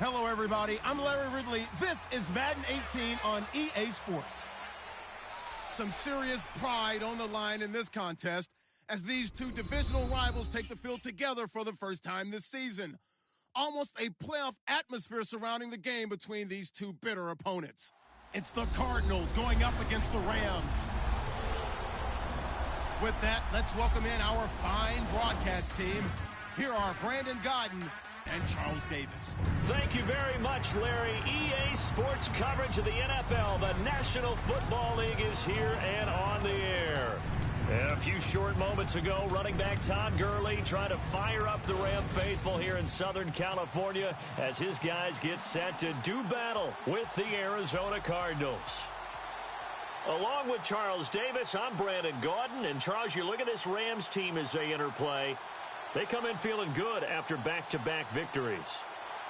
Hello, everybody. I'm Larry Ridley. This is Madden 18 on EA Sports. Some serious pride on the line in this contest as these two divisional rivals take the field together for the first time this season. Almost a playoff atmosphere surrounding the game between these two bitter opponents. It's the Cardinals going up against the Rams. With that, let's welcome in our fine broadcast team. Here are Brandon Godden and Charles Davis. Thank you very much, Larry. EA Sports coverage of the NFL. The National Football League is here and on the air. A few short moments ago, running back Todd Gurley trying to fire up the Ram faithful here in Southern California as his guys get set to do battle with the Arizona Cardinals. Along with Charles Davis, I'm Brandon Gaudin. And Charles, you look at this Rams team as they enter play. They come in feeling good after back-to-back victories.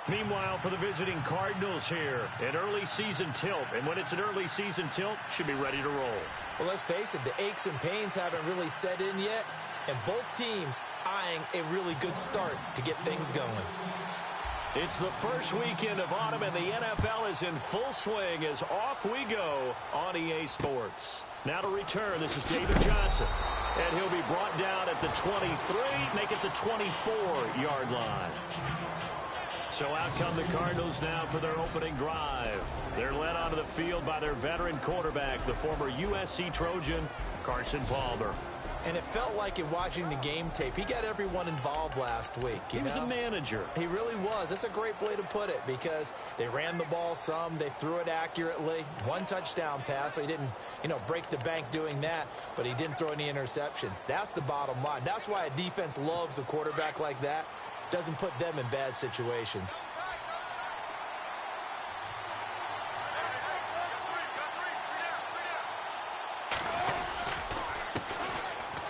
Meanwhile, for the visiting Cardinals here, an early season tilt. And when it's an early season tilt, should be ready to roll. Well, let's face it, the aches and pains haven't really set in yet. And both teams eyeing a really good start to get things going. It's the first weekend of autumn, and the NFL is in full swing as off we go on EA Sports. Now to return, this is David Johnson. And he'll be brought down at the 23, make it the 24-yard line. So out come the Cardinals now for their opening drive. They're led onto the field by their veteran quarterback, the former USC Trojan, Carson Palmer. And it felt like in watching the game tape, he got everyone involved last week. He was a manager. He really was. That's a great way to put it because they ran the ball some. They threw it accurately. One touchdown pass, so he didn't, break the bank doing that, but he didn't throw any interceptions. That's the bottom line. That's why a defense loves a quarterback like that. Doesn't put them in bad situations.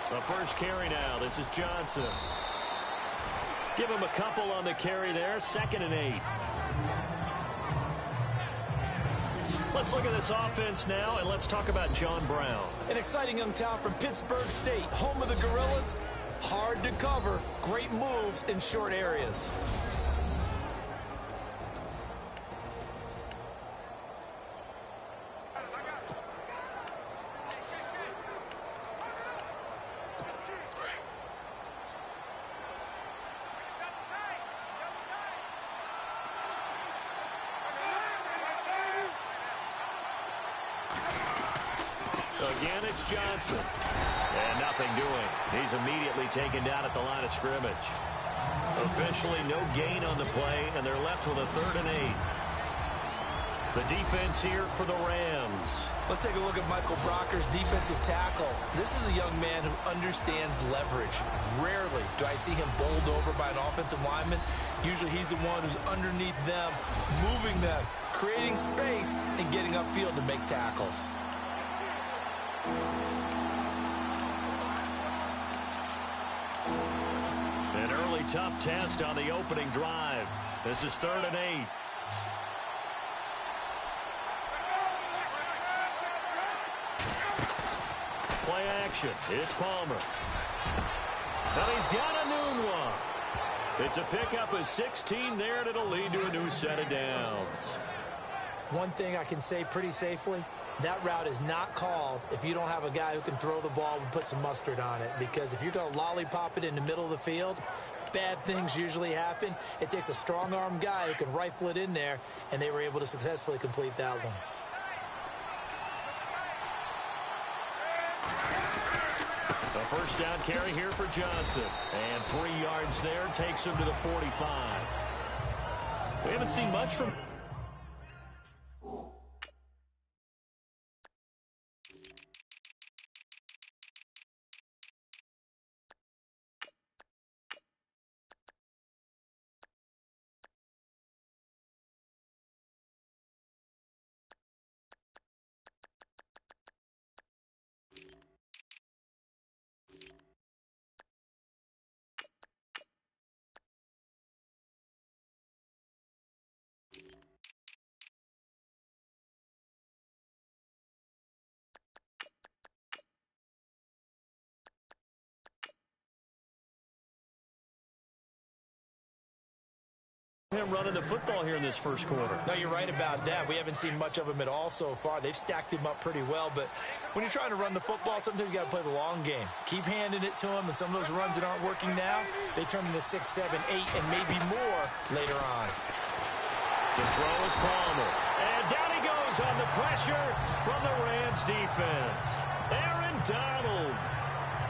The first carry now. This is Johnson. Give him a couple on the carry there. 2nd and 8. Let's look at this offense now, and let's talk about John Brown. An exciting young talent from Pittsburgh State, home of the Gorillas. Hard to cover. Great moves in short areas. Again, it's Johnson. And nothing doing. He's immediately taken down at the line of scrimmage. Officially no gain on the play, and they're left with a 3rd and 8. The defense here for the Rams. Let's take a look at Michael Brocker's defensive tackle. This is a young man who understands leverage. Rarely do I see him bowled over by an offensive lineman. Usually he's the one who's underneath them, moving them, creating space, and getting upfield to make tackles. An early tough test on the opening drive. This is 3rd and 8. Play action. It's Palmer. And he's got a new one. It's a pickup of 16 there, and it'll lead to a new set of downs. One thing I can say pretty safely, that route is not called if you don't have a guy who can throw the ball and put some mustard on it. Because if you're going to lollipop it in the middle of the field, bad things usually happen. It takes a strong-arm guy who can rifle it in there, and they were able to successfully complete that one. The first down carry here for Johnson. And 3 yards there takes him to the 45. We haven't seen much from... him running the football here in this first quarter. No, you're right about that. We haven't seen much of him at all so far. They've stacked him up pretty well, but when you're trying to run the football, sometimes you got to play the long game. Keep handing it to him, and some of those runs that aren't working now, they turn into 6, 7, 8, and maybe more later on. To throw is Palmer. And down he goes on the pressure from the Rams defense. Aaron Donald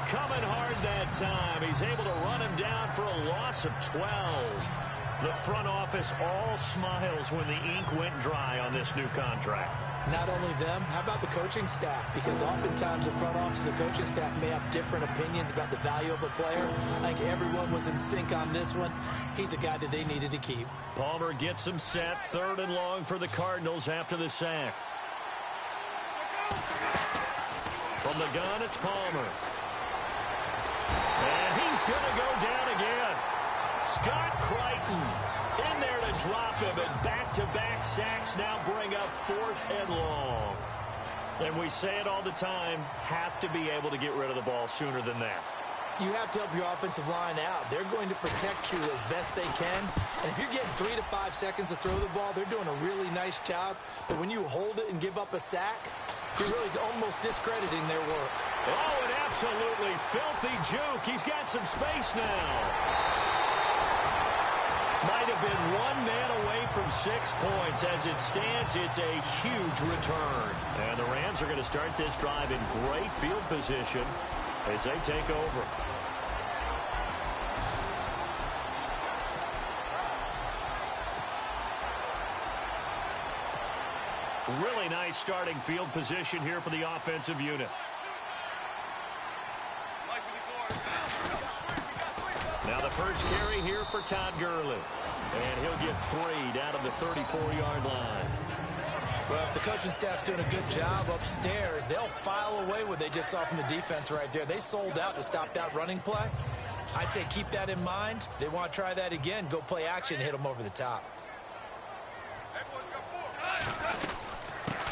coming hard that time. He's able to run him down for a loss of 12. The front office all smiles when the ink went dry on this new contract. Not only them, how about the coaching staff? Because oftentimes the front office and the coaching staff may have different opinions about the value of a player. I think everyone was in sync on this one. He's a guy that they needed to keep. Palmer gets him set, 3rd and long for the Cardinals after the sack. From the gun, it's Palmer. And he's going to go down again. Scott Crichton in there to drop him, and back-to-back sacks now bring up 4th and long. And we say it all the time, have to be able to get rid of the ball sooner than that. You have to help your offensive line out. They're going to protect you as best they can. And if you're getting 3 to 5 seconds to throw the ball, they're doing a really nice job. But when you hold it and give up a sack, you're really almost discrediting their work. Oh, an absolutely filthy juke. He's got some space now. Might have been one man away from 6 points. As it stands, it's a huge return. And the Rams are going to start this drive in great field position as they take over. Really nice starting field position here for the offensive unit. Now the first carry here for Todd Gurley. And he'll get 3 down to the 34-yard line. Well, if the coaching staff's doing a good job upstairs, they'll file away what they just saw from the defense right there. They sold out to stop that running play. I'd say keep that in mind. They want to try that again. Go play action, hit them over the top.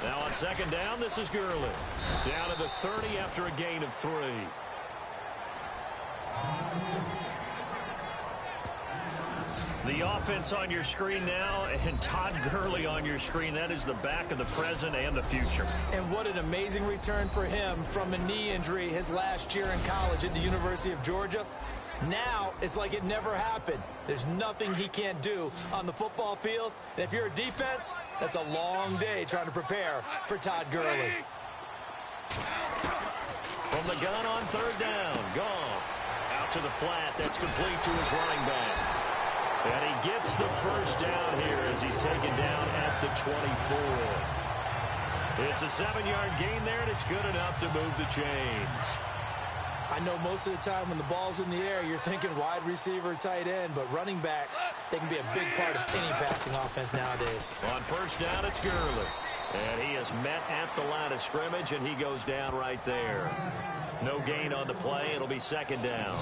Now on 2nd down, this is Gurley. Down to the 30 after a gain of 3. The offense on your screen now, and Todd Gurley on your screen. That is the back of the present and the future. And what an amazing return for him from a knee injury his last year in college at the University of Georgia. Now it's like it never happened. There's nothing he can't do on the football field. And if you're a defense, that's a long day trying to prepare for Todd Gurley. From the gun on 3rd down, Goff out to the flat. That's complete to his running back. And he gets the first down here as he's taken down at the 24. It's a 7-yard gain there, and it's good enough to move the chains. I know most of the time when the ball's in the air, you're thinking wide receiver, tight end, but running backs, they can be a big part of any passing offense nowadays. On 1st down, it's Gurley. And he is met at the line of scrimmage, and he goes down right there. No gain on the play. It'll be 2nd down.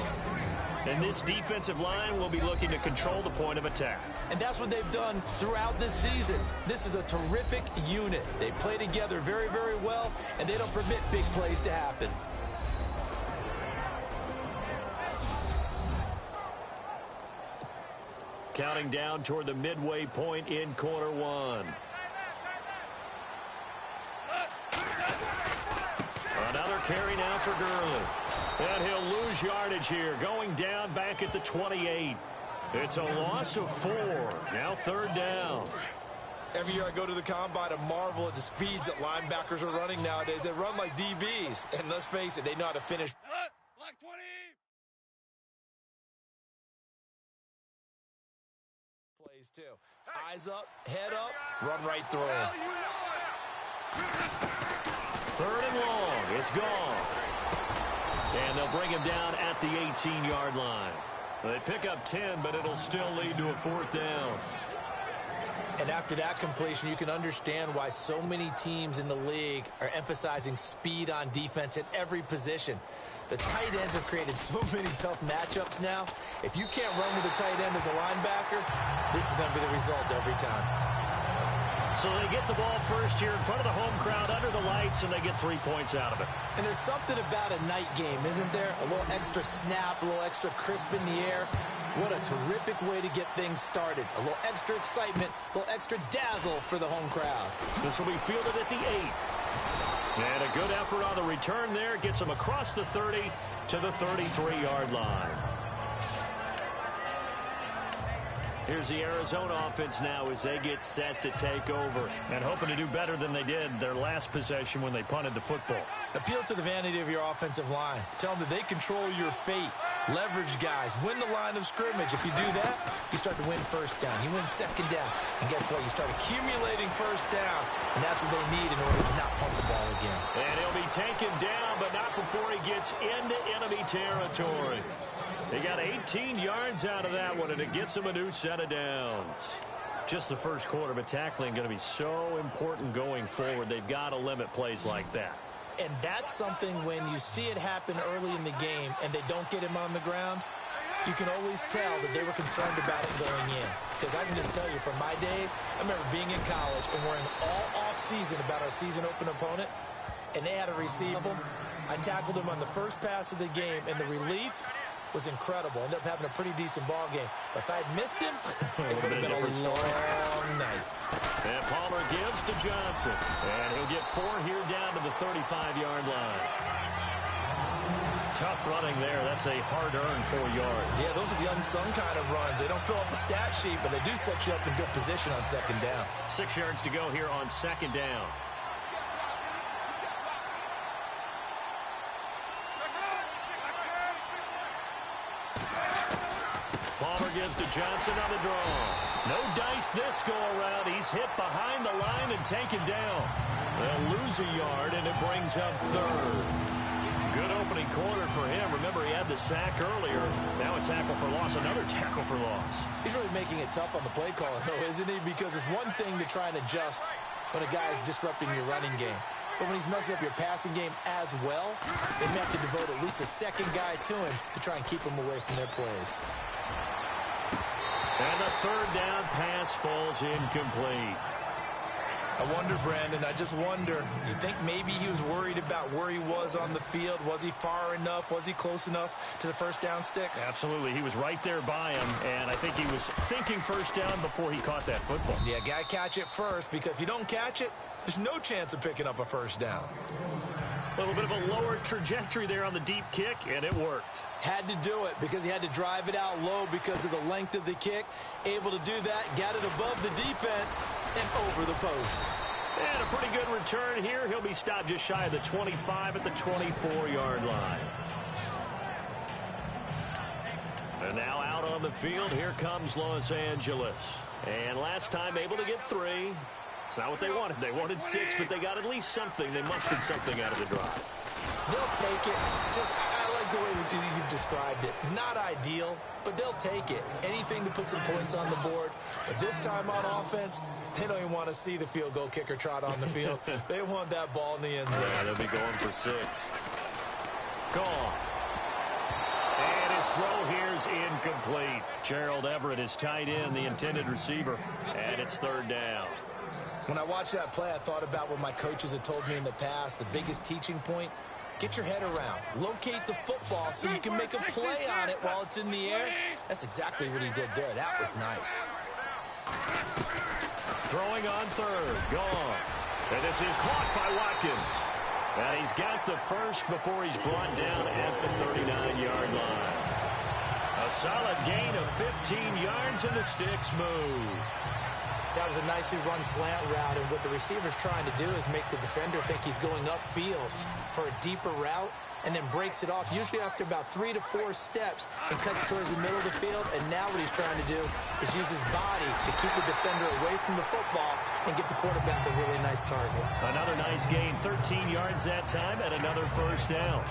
And this defensive line will be looking to control the point of attack. And that's what they've done throughout this season. This is a terrific unit. They play together very, very well, and they don't permit big plays to happen. Counting down toward the midway point in quarter 1. Another carry now for Gurley. And he'll lose yardage here, going down back at the 28. It's a loss of 4. Now 3rd down. Every year I go to the combine and marvel at the speeds that linebackers are running nowadays. They run like DBs. And let's face it, they know how to finish. Black 20. Plays too. Eyes up, head up, run right through him. 3rd and long. It's gone. And they'll bring him down at the 18-yard line. They pick up 10, but it'll still lead to a 4th down. And after that completion, you can understand why so many teams in the league are emphasizing speed on defense at every position. The tight ends have created so many tough matchups now. If you can't run with a tight end as a linebacker, this is going to be the result every time. So they get the ball first here in front of the home crowd under the lights, and they get 3 points out of it. And there's something about a night game, isn't there? A little extra snap, a little extra crisp in the air. What a terrific way to get things started. A little extra excitement, a little extra dazzle for the home crowd. This will be fielded at the 8. And a good effort on the return there. Gets them across the 30 to the 33-yard line. Here's the Arizona offense now as they get set to take over and hoping to do better than they did their last possession when they punted the football. Appeal to the vanity of your offensive line. Tell them that they control your fate. Leverage guys. Win the line of scrimmage. If you do that, you start to win first down. You win second down. And guess what? You start accumulating first downs. And that's what they need in order to not pump the ball again. And he'll be taken down, but not before he gets into enemy territory. They got 18 yards out of that one, and it gets them a new set of downs. Just the first quarter, but tackling going to be so important going forward. They've got to limit plays like that. And that's something when you see it happen early in the game and they don't get him on the ground, you can always tell that they were concerned about it going in. Because I can just tell you, from my days, I remember being in college and worrying all off-season about our season-open opponent, and they had a receiver. I tackled him on the first pass of the game, and the relief was incredible. Ended up having a pretty decent ball game. But if I had missed him, it would have been a long night. And Palmer gives to Johnson. And he'll get 4 here down to the 35-yard line. Tough running there. That's a hard-earned 4 yards. Yeah, those are the unsung kind of runs. They don't fill up the stat sheet, but they do set you up in good position on second down. 6 yards to go here on second down. Palmer gives to Johnson on the draw. No dice this go-around. He's hit behind the line and taken down. They'll lose a yard, and it brings up 3rd. Good opening quarter for him. Remember, he had the sack earlier. Now a tackle for loss, another tackle for loss. He's really making it tough on the play caller, though, isn't he? Because it's one thing to try and adjust when a guy is disrupting your running game. But when he's messing up your passing game as well, they may have to devote at least a second guy to him to try and keep him away from their plays. And the 3rd down pass falls incomplete. I wonder, Brandon, I just wonder. You think maybe he was worried about where he was on the field? Was he far enough? Was he close enough to the first down sticks? Absolutely. He was right there by him, and I think he was thinking first down before he caught that football. Yeah, got to catch it first, because if you don't catch it, there's no chance of picking up a first down. A little bit of a lower trajectory there on the deep kick, and it worked. Had to do it because he had to drive it out low because of the length of the kick. Able to do that, got it above the defense and over the post. And a pretty good return here. He'll be stopped just shy of the 25 at the 24-yard line. And now out on the field, here comes Los Angeles. And last time able to get 3. It's not what they wanted. They wanted 6, but they got at least something. They mustered something out of the drive. They'll take it. I like the way you've described it. Not ideal, but they'll take it. Anything to put some points on the board. But this time on offense, they don't even want to see the field goal kicker trot on the field. They want that ball in the end zone. Yeah, they'll be going for 6. Gone. And his throw here's incomplete. Gerald Everett is tight end, the intended receiver. And it's 3rd down. When I watched that play, I thought about what my coaches had told me in the past. The biggest teaching point, get your head around. Locate the football so you can make a play on it while it's in the air. That's exactly what he did there. That was nice. Throwing on 3rd. Gone. And this is caught by Watkins. And he's got the first before he's brought down at the 39-yard line. A solid gain of 15 yards, and the sticks move. That was a nicely run slant route, and what the receiver's trying to do is make the defender think he's going upfield for a deeper route, and then breaks it off, usually after about 3 to 4 steps, and cuts towards the middle of the field. And now what he's trying to do is use his body to keep the defender away from the football and get the quarterback a really nice target. Another nice gain, 13 yards that time, and another first down.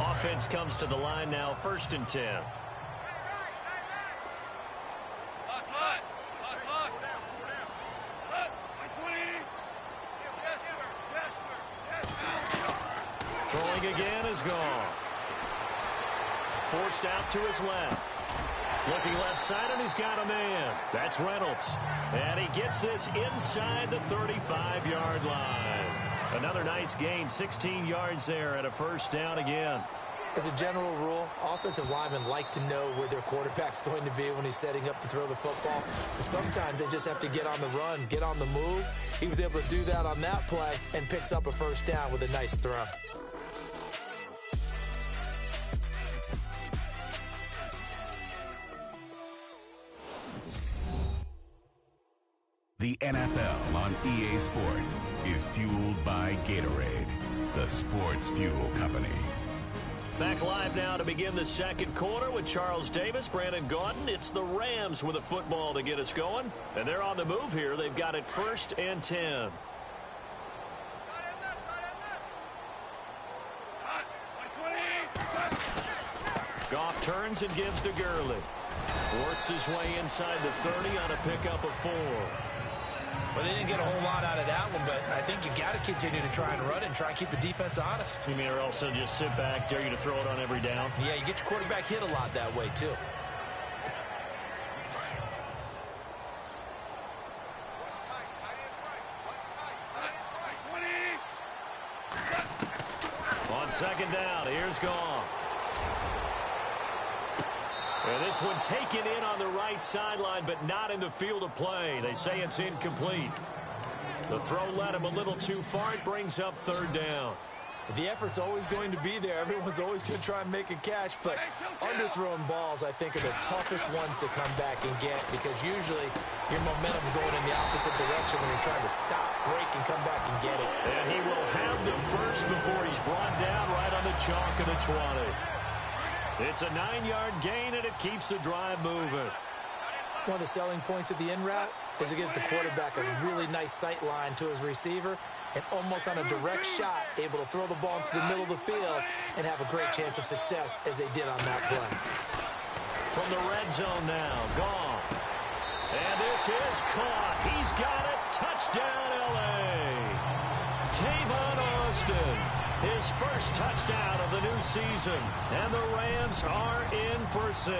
Offense comes to the line now, 1st and 10. Throwing again is gone. forced out to his left. Looking left side, and he's got a man. That's Reynolds. And he gets this inside the 35-yard line. Another nice gain, 16 yards there, and a first down again. As a general rule, offensive linemen like to know where their quarterback's going to be when he's setting up to throw the football. Sometimes they just have to get on the run, get on the move. He was able to do that on that play and picks up a first down with a nice throw. The NFL on EA Sports is fueled by Gatorade, the sports fuel company. Back live now to begin the second quarter with Charles Davis, Brandon Gaudin. It's the Rams with a football to get us going. And they're on the move here. They've got it 1st and 10. Goff turns and gives to Gurley. Works his way inside the 30 on a pickup of 4. Well, they didn't get a whole lot out of that one, but I think you got to continue to try and run it and try and keep the defense honest. You mean or also just sit back, dare you to throw it on every down? Yeah, you get your quarterback hit a lot that way, too. On second down, here's Goff. And this one taken in on the right sideline, but not in the field of play. They say it's incomplete. The throw led him a little too far. It brings up 3rd down. The effort's always going to be there. Everyone's always going to try and make a catch, but underthrown balls, I think, are the toughest ones to come back and get because usually your momentum's going in the opposite direction when you're trying to stop, break, and come back and get it. And he will have the first before he's brought down right on the chalk of the 20. It's a 9-yard gain, and it keeps the drive moving. One of the selling points of the in route is it gives the quarterback a really nice sight line to his receiver and almost on a direct shot able to throw the ball into the middle of the field and have a great chance of success as they did on that play. From the red zone now, Goff. And this is caught. He's got it. Touchdown, L.A. Tavon Austin. His first touchdown of the new season. And the Rams are in for 6.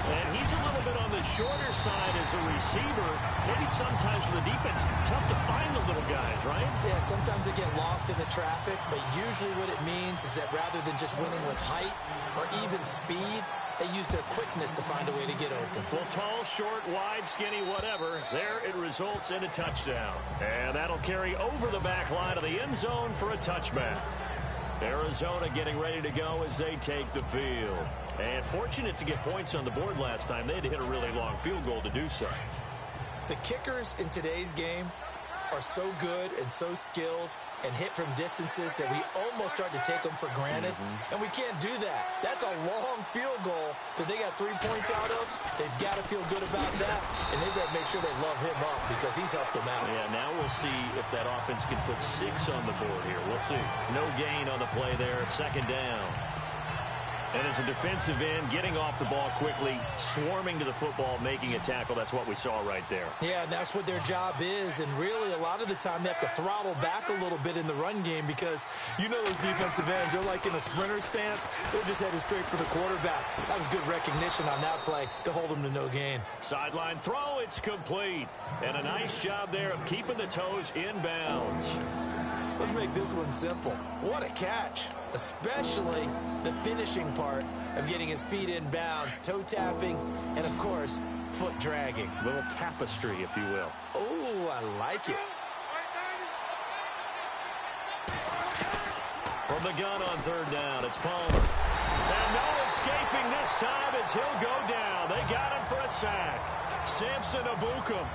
And he's a little bit on the shorter side as a receiver. Maybe sometimes for the defense, tough to find the little guys, right? Yeah, sometimes they get lost in the traffic, but usually what it means is that rather than just winning with height or even speed, they use their quickness to find a way to get open. Well, tall, short, wide, skinny, whatever. There it results in a touchdown. And that'll carry over the back line of the end zone for a touchback. Arizona getting ready to go as they take the field. And fortunate to get points on the board last time. They had to hit a really long field goal to do so. The kickers in today's game are so good and so skilled and hit from distances that we almost start to take them for granted. And we can't do that. That's a long field goal that they got 3 points out of. They've got to feel good about that, and they've got to make sure they love him up because he's helped them out. Yeah, now we'll see if that offense can put 6 on the board here. We'll see. No gain on the play there. 2nd down. And as a defensive end, getting off the ball quickly, swarming to the football, making a tackle, that's what we saw right there. Yeah, that's what their job is, and really a lot of the time they have to throttle back a little bit in the run game because you know those defensive ends, they're like in a sprinter stance. They're just headed straight for the quarterback. That was good recognition on that play to hold them to no gain. Sideline throw, it's complete. And a nice job there of keeping the toes in bounds. Let's make this one simple. What a catch, especially the finishing part of getting his feet in bounds, toe tapping, and of course, foot dragging. A little tapestry, if you will. Oh, I like it. From the gun on 3rd down, it's Palmer. And no escaping this time as he'll go down. They got him for a sack. Samson Abukum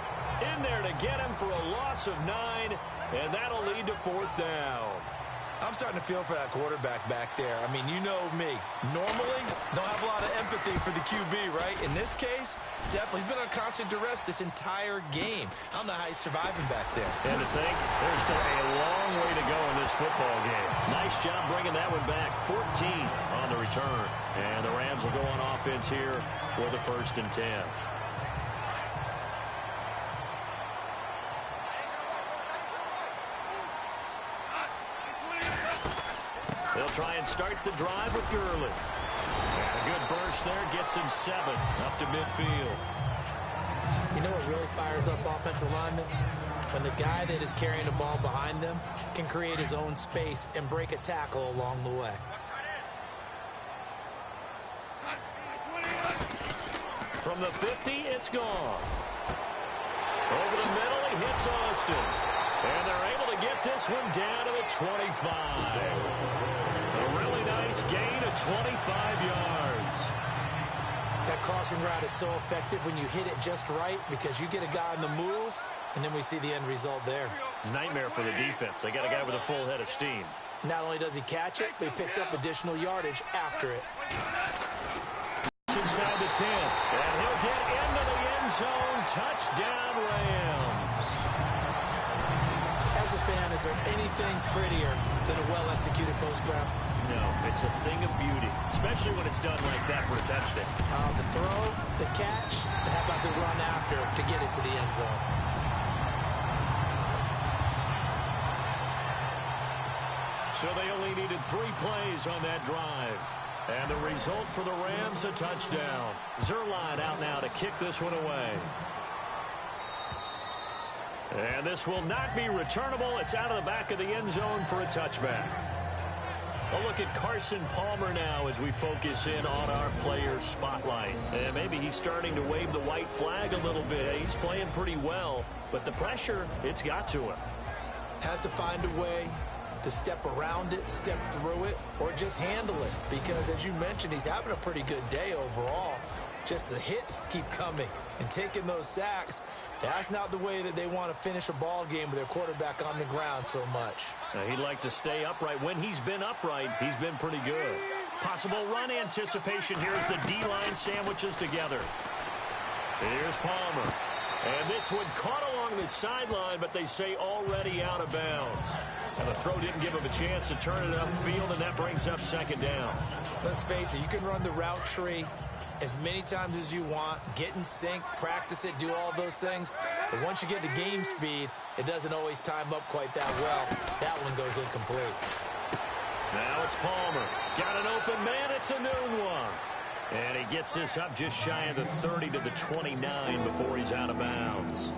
in there to get him for a loss of 9. And that'll lead to 4th down. I'm starting to feel for that quarterback back there. I mean, you know me. Normally, don't have a lot of empathy for the QB, right? In this case, definitely. He's been on constant duress this entire game. I don't know how he's surviving back there. And to think, there's still a long way to go in this football game. Nice job bringing that one back. 14 on the return. And the Rams will go on offense here for the 1st and 10. They'll try and start the drive with Gurley. And a good burst there gets him 7 up to midfield. You know what really fires up offensive linemen? When the guy that is carrying the ball behind them can create his own space and break a tackle along the way. From the 50, it's gone. Over the middle, he hits Austin. And they're able to get this one down to the 25. A really nice gain of 25 yards. That crossing route is so effective when you hit it just right because you get a guy on the move, and then we see the end result there. Nightmare for the defense. They got a guy with a full head of steam. Not only does he catch it, but he picks up additional yardage after it. Inside the 10, and he'll get into the end zone. Touchdown, Rams. As a fan, is there anything prettier than a well-executed post grab? No, it's a thing of beauty, especially when it's done like that for a touchdown. The throw, the catch, and how about the run after to get it to the end zone? So they only needed 3 plays on that drive. And the result for the Rams, a touchdown. Zerline out now to kick this one away. And this will not be returnable. It's out of the back of the end zone for a touchback. A look at Carson Palmer now as we focus in on our player spotlight. And maybe he's starting to wave the white flag a little bit. He's playing pretty well, but the pressure, it's got to him. Has to find a way to step around it, step through it, or just handle it. Because, as you mentioned, he's having a pretty good day overall. Just the hits keep coming and taking those sacks. That's not the way that they want to finish a ball game with their quarterback on the ground so much. He'd like to stay upright. When he's been upright, he's been pretty good. Possible run anticipation here as the D-line sandwiches together. Here's Palmer. And this one caught along the sideline, but they say already out of bounds. And the throw didn't give him a chance to turn it upfield, and that brings up 2nd down. Let's face it, you can run the route tree as many times as you want, get in sync, practice it, do all those things. But once you get to game speed, it doesn't always time up quite that well. That one goes incomplete. Now it's Palmer. Got an open man. It's a noon one. And he gets this up just shy of the 30 to the 29 before he's out of bounds.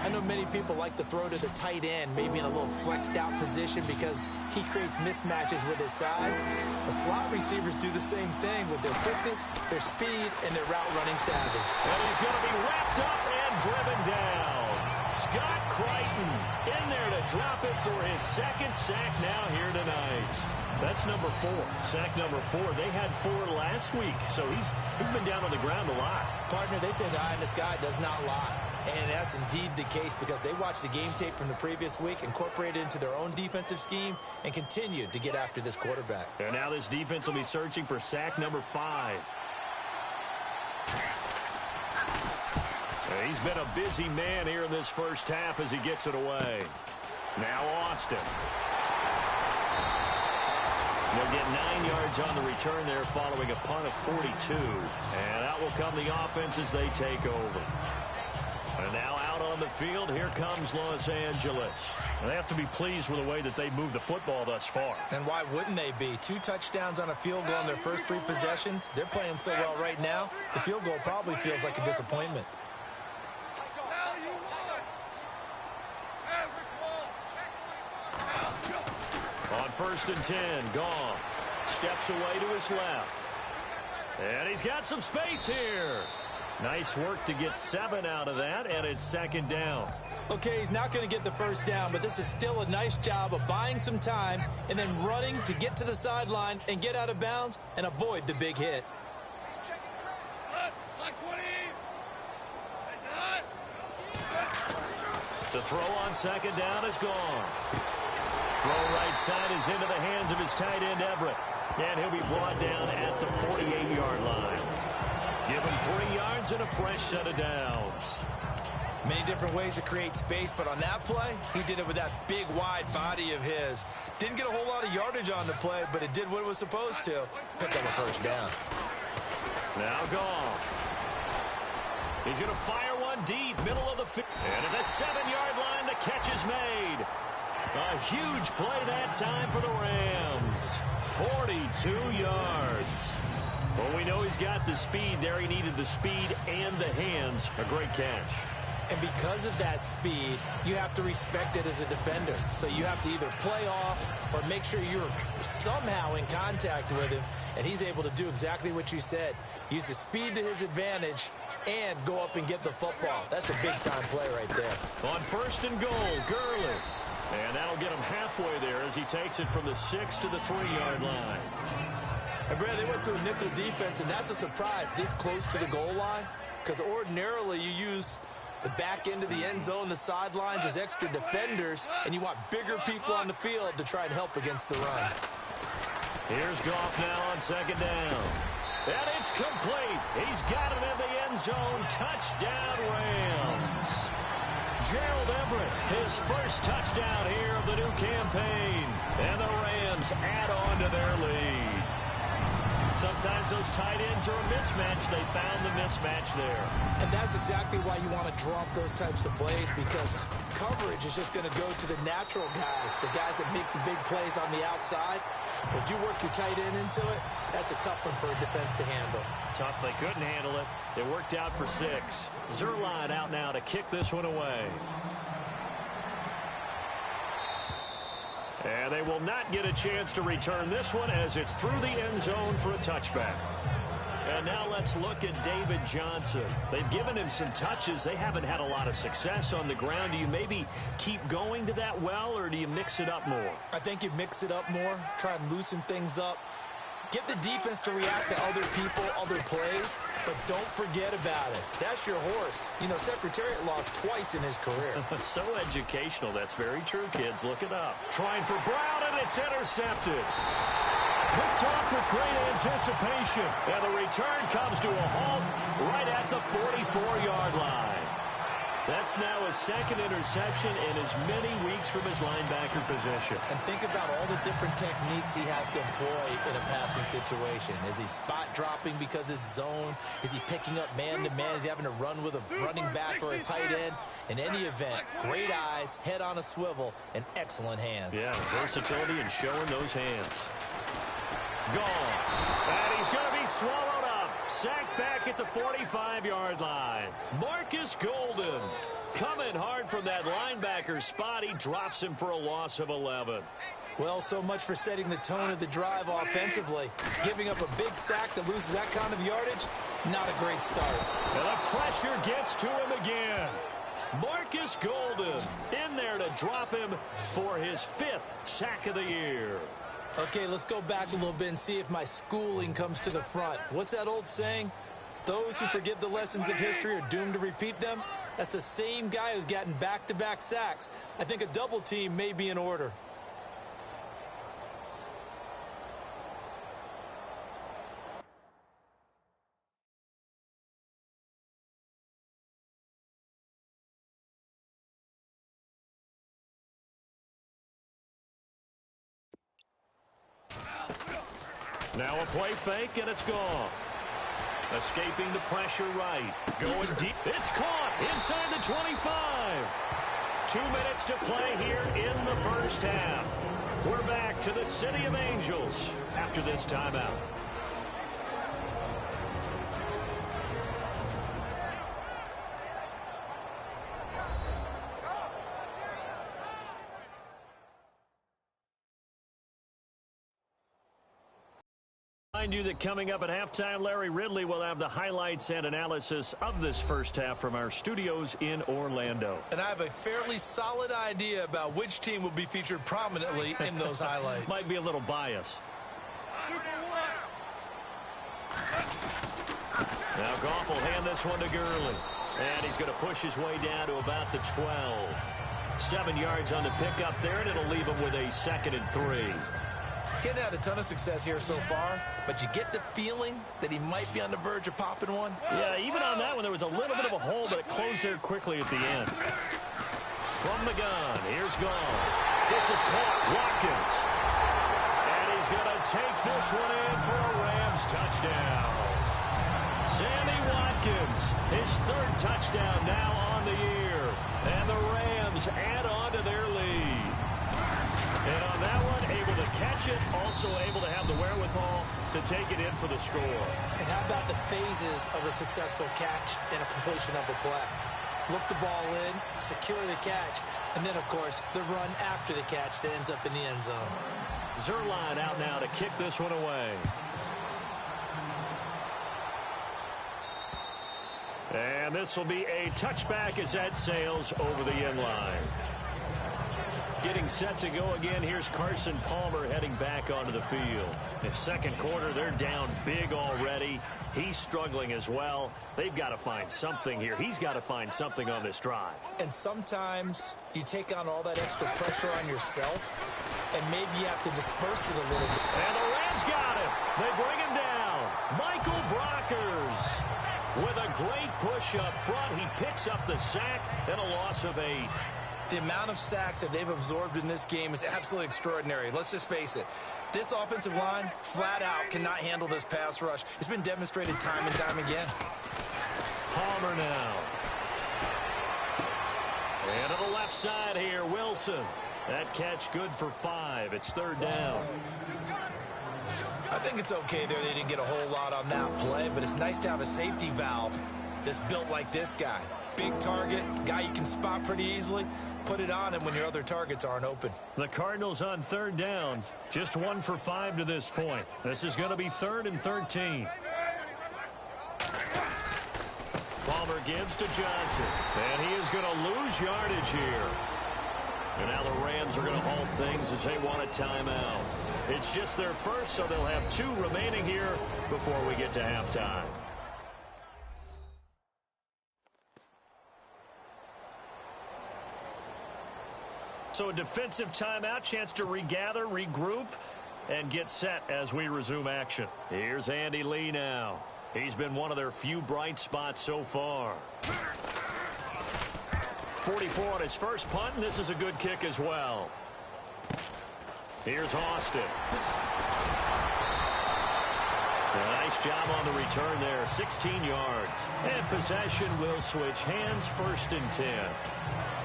I know many people like to throw to the tight end, maybe in a little flexed out position because he creates mismatches with his size. The slot receivers do the same thing with their quickness, their speed, and their route running savvy. And he's going to be wrapped up and driven down. Scott Crichton in there to drop it for his 2nd sack now here tonight. That's number 4. Sack number 4. They had 4 last week, so he's been down on the ground a lot. Partner, they say the eye in the sky does not lie. And that's indeed the case because they watched the game tape from the previous week, incorporated it into their own defensive scheme, and continued to get after this quarterback. And now this defense will be searching for sack number 5. He's been a busy man here in this first half as he gets it away. Now Austin. They'll get 9 yards on the return there following a punt of 42. And out will come the offense as they take over. And now out on the field, here comes Los Angeles. They have to be pleased with the way that they moved the football thus far. And why wouldn't they be? 2 touchdowns on a field goal in their first 3 possessions. They're playing so well right now, the field goal probably feels like a disappointment. On 1st and 10, Goff steps away to his left. And he's got some space here. Nice work to get 7 out of that, and it's 2nd down. Okay, he's not going to get the first down, but this is still a nice job of buying some time and then running to get to the sideline and get out of bounds and avoid the big hit. To throw on 2nd down is gone. Throw right side is into the hands of his tight end, Everett. And he'll be brought down at the 48-yard line. Give him 3 yards and a fresh set of downs. Many different ways to create space, but on that play, he did it with that big, wide body of his. Didn't get a whole lot of yardage on the play, but it did what it was supposed to. Pick up a first down. Now Goff. He's going to fire one deep, middle of the field. And at the 7-yard line, the catch is made. A huge play that time for the Rams. 42 yards. Well, we know he's got the speed there. He needed the speed and the hands. A great catch. And because of that speed, you have to respect it as a defender. So you have to either play off or make sure you're somehow in contact with him. And he's able to do exactly what you said. Use the speed to his advantage and go up and get the football. That's a big-time play right there. On 1st and goal, Gurley. And that'll get him halfway there as he takes it from the 6 to the 3-yard line. And Brad, they went to a nickel defense, and that's a surprise this close to the goal line, because ordinarily you use the back end of the end zone, the sidelines as extra defenders, and you want bigger people on the field to try and help against the run. Here's Goff now on 2nd down. And it's complete. He's got it in the end zone. Touchdown, Rams. Gerald Everett, his first touchdown here of the new campaign. And the Rams add on to their lead. Sometimes those tight ends are a mismatch. They found the mismatch there. And that's exactly why you want to drop those types of plays, because coverage is just going to go to the natural guys, the guys that make the big plays on the outside. But if you work your tight end into it, that's a tough one for a defense to handle. Tough. They couldn't handle it. It worked out for 6. Zerline out now to kick this one away. And they will not get a chance to return this one as it's through the end zone for a touchback. And now let's look at David Johnson. They've given him some touches. They haven't had a lot of success on the ground. Do you maybe keep going to that well, or do you mix it up more? I think you mix it up more, try and loosen things up. Get the defense to react to other people, other plays, but don't forget about it. That's your horse. You know, Secretariat lost twice in his career. So educational. That's very true, kids. Look it up. Trying for Brown, and it's intercepted. Picked off with great anticipation. And the return comes to a halt right at the 44-yard line. That's now his 2nd interception in as many weeks from his linebacker position. And think about all the different techniques he has to employ in a passing situation. Is he spot dropping because it's zone? Is he picking up man-to-man? Is he having to run with a running back or a tight end? In any event, great eyes, head on a swivel, and excellent hands. Yeah, versatility and showing those hands. Gone. And he's going to be swallowed up. Sacked back at the 45-yard line. Marcus Golden coming hard from that linebacker spot. He drops him for a loss of 11. Well, so much for setting the tone of the drive offensively. Giving up a big sack that loses that kind of yardage, not a great start. And the pressure gets to him again. Marcus Golden in there to drop him for his 5th sack of the year. Okay, let's go back a little bit and see if my schooling comes to the front. What's that old saying? Those who forget the lessons of history are doomed to repeat them. That's the same guy who's gotten back-to-back sacks. I think a double team may be in order. Now a play fake, and it's gone. Escaping the pressure right. Going deep. It's caught inside the 25. 2 minutes to play here in the first half. We're back to the City of Angels after this timeout. Remind you that coming up at halftime, Larry Ridley will have the highlights and analysis of this first half from our studios in Orlando. And I have a fairly solid idea about which team will be featured prominently in those highlights. Might be a little biased. Now Goff will hand this one to Gurley. And he's going to push his way down to about the 12. 7 yards on the pickup there, and it'll leave him with a 2nd and 3. Getting had a ton of success here so far, but you get the feeling that he might be on the verge of popping one. Yeah, even on that one, there was a little bit of a hole, but it closed there quickly at the end. From the gun, here's Goff. This is caught. Watkins. And he's going to take this one in for a Rams touchdown. Sammy Watkins, his 3rd touchdown now on the year. And the Rams add on to their lead. And on that one, able to catch it, also able to have the wherewithal to take it in for the score. And how about the phases of a successful catch and a completion of a play? Look the ball in, secure the catch, and then, of course, the run after the catch that ends up in the end zone. Zuerlein out now to kick this one away. And this will be a touchback as that sails over the end line. Getting set to go again, here's Carson Palmer heading back onto the field. In second quarter, they're down big already. He's struggling as well. They've got to find something here. He's got to find something on this drive. And sometimes you take on all that extra pressure on yourself, and maybe you have to disperse it a little bit. And the Rams got him. They bring him down. Michael Brockers with a great push up front. He picks up the sack and a loss of 8. The amount of sacks that they've absorbed in this game is absolutely extraordinary. Let's just face it. This offensive line, flat out, cannot handle this pass rush. It's been demonstrated time and time again. Palmer now. And to the left side here, Wilson. That catch good for 5. It's third down. I think it's okay there. They didn't get a whole lot on that play, but it's nice to have a safety valve that's built like this guy. Big target, guy you can spot pretty easily. Put it on him when your other targets aren't open. The Cardinals on third down. Just 1 for 5 to this point. This is going to be 3rd and 13. Palmer gives to Johnson. And he is going to lose yardage here. And now the Rams are going to halt things as they want a timeout. It's just their first, so they'll have 2 remaining here before we get to halftime. So a defensive timeout, chance to regather, regroup, and get set as we resume action. Here's Andy Lee now. He's been one of their few bright spots so far. 44 on his first punt, and this is a good kick as well. Here's Austin. A nice job on the return there, 16 yards. And possession will switch hands, 1st and 10.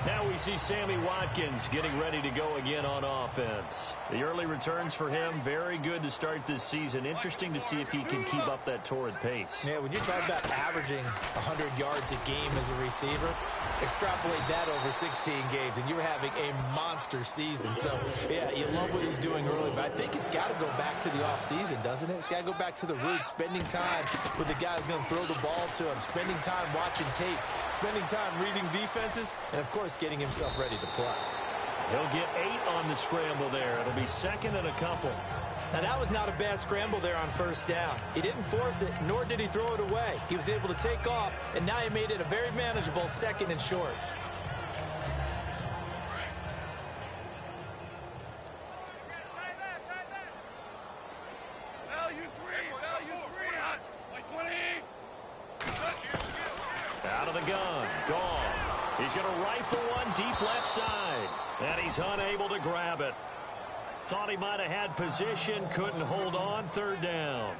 Now we see Sammy Watkins getting ready to go again on offense. The early returns for him, very good to start this season. Interesting to see if he can keep up that torrid pace. Yeah, when you're talking about averaging 100 yards a game as a receiver, extrapolate that over 16 games, and you're having a monster season. So, yeah, you love what he's doing early, but I think it's got to go back to the offseason, doesn't it? It's got to go back to the roots, spending time with the guy who's going to throw the ball to him, spending time watching tape, spending time reading defenses, and, of course, getting himself ready to play. He'll get 8 on the scramble there. It'll be 2nd and a couple. Now, that was not a bad scramble there on 1st down. He didn't force it, nor did he throw it away. He was able to take off, and now he made it a very manageable 2nd and short. Out of the gun, Goff. He's going to rifle one deep left side, and he's unable to grab it. Thought he might have had position, couldn't hold on, 3rd down.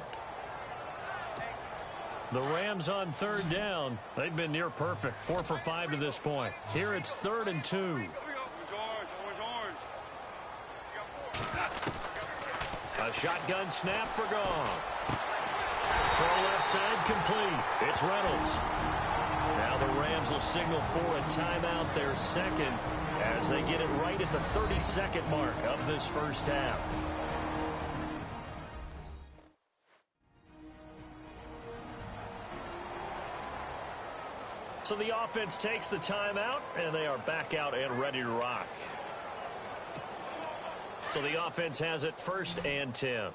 The Rams on 3rd down. They've been near perfect, 4 for 5 to this point. Here it's 3rd and 2. A shotgun snap for Goff. Throw left side complete. It's Reynolds. Now the Rams will signal for a timeout, their 2nd, as they get it right at the 32nd mark of this first half. So the offense takes the timeout, and they are back out and ready to rock. So the offense has it 1st and 10.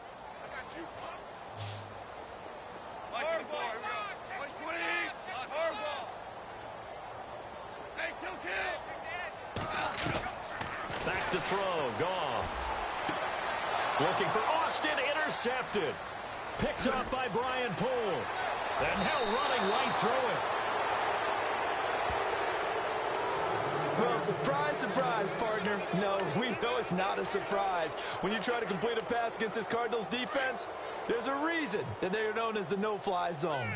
Back to throw, Goff. Looking for Austin, intercepted. Picked up by Brian Poole. And now running right through it. Well, surprise, surprise, partner. No, we know it's not a surprise. When you try to complete a pass against this Cardinals defense, there's a reason that they are known as the no-fly zone.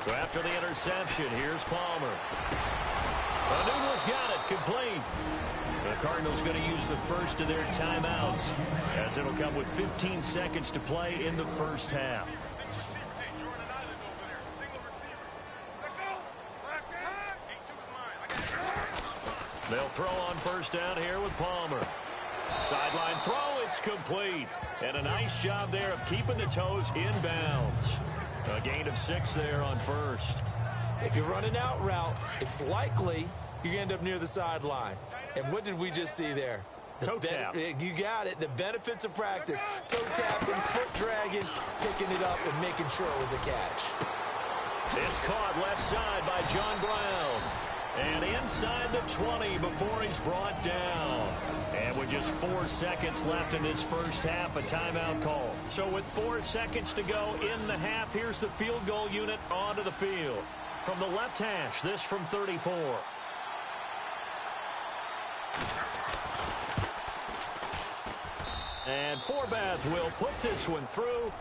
So after the interception, here's Palmer. Newell's got it, complete. The Cardinals going to use the first of their timeouts, as it'll come with 15 seconds to play in the first half. They'll throw on first down here with Palmer. Sideline throw, it's complete. And a nice job there of keeping the toes in bounds. A gain of 6 there on first. If you're running out route, it's likely you're going to end up near the sideline. And what did we just see there? Toe tap. You got it. The benefits of practice. Toe tapping, foot dragging, picking it up, and making sure it was a catch. It's caught left side by John Brown. And inside the 20 before he's brought down. And with just 4 seconds left in this first half, a timeout call. So with 4 seconds to go in the half, here's the field goal unit onto the field. From the left hash, this from 34. And Forbath will put this one through.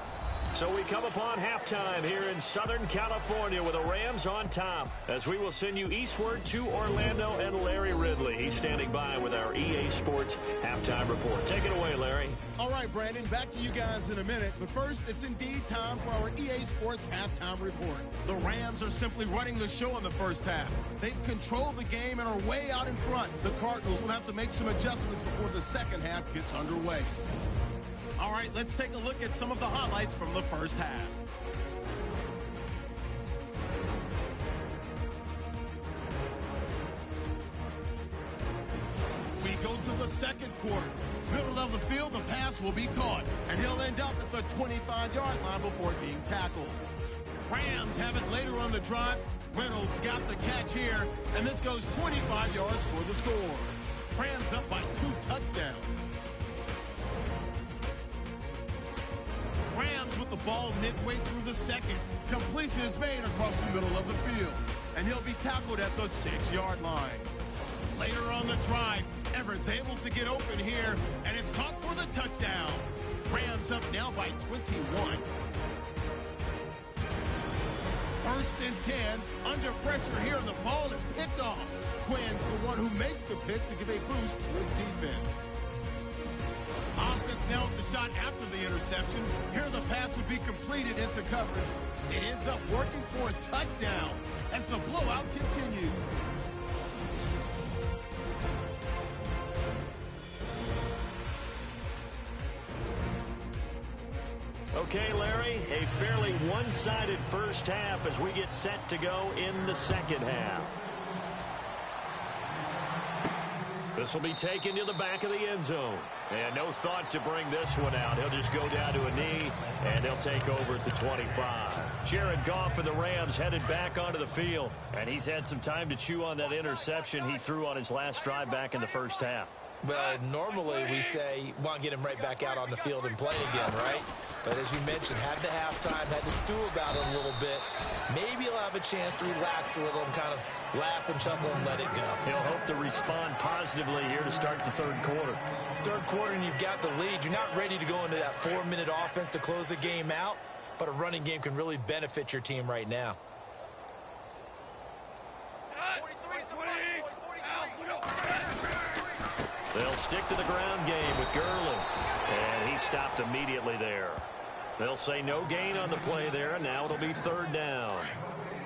So we come upon halftime here in Southern California with the Rams on top, as we will send you eastward to Orlando and Larry Ridley. He's standing by with our EA Sports halftime report. Take it away, Larry. All right, Brandon, back to you guys in a minute. But first, it's indeed time for our EA Sports halftime report. The Rams are simply running the show in the first half. They've controlled the game and are way out in front. The Cardinals will have to make some adjustments before the second half gets underway. All right, let's take a look at some of the highlights from the first half. We go to the second quarter. Middle of the field, the pass will be caught, and he'll end up at the 25-yard line before being tackled. Rams have it later on the drive. Reynolds got the catch here, and this goes 25 yards for the score. Rams up by 2 touchdowns. Rams with the ball midway through the second. Completion is made across the middle of the field, and he'll be tackled at the 6-yard line. Later on the drive, Everett's able to get open here, and it's caught for the touchdown. Rams up now by 21. First and 10, under pressure here, and the ball is picked off. Quinn's the one who makes the pick to give a boost to his defense. Offense now with the shot after the interception. Here the pass would be completed into coverage. It ends up working for a touchdown as the blowout continues. Okay, Larry, a fairly one-sided first half as we get set to go in the second half. This will be taken to the back of the end zone. And no thought to bring this one out. He'll just go down to a knee, and he'll take over at the 25. Jared Goff and the Rams headed back onto the field. And he's had some time to chew on that interception he threw on his last drive back in the first half. Well, normally we say, want to get him right back out on the field and play again, right? But as you mentioned, had the halftime, had to stew about it a little bit. Maybe he'll have a chance to relax a little and kind of laugh and chuckle and let it go. He'll hope to respond positively here to start the third quarter. Third quarter and you've got the lead. You're not ready to go into that 4-minute offense to close the game out, but a running game can really benefit your team right now. They'll stick to the ground game with Gurley, and he stopped immediately there. They'll say no gain on the play there, and now it'll be third down.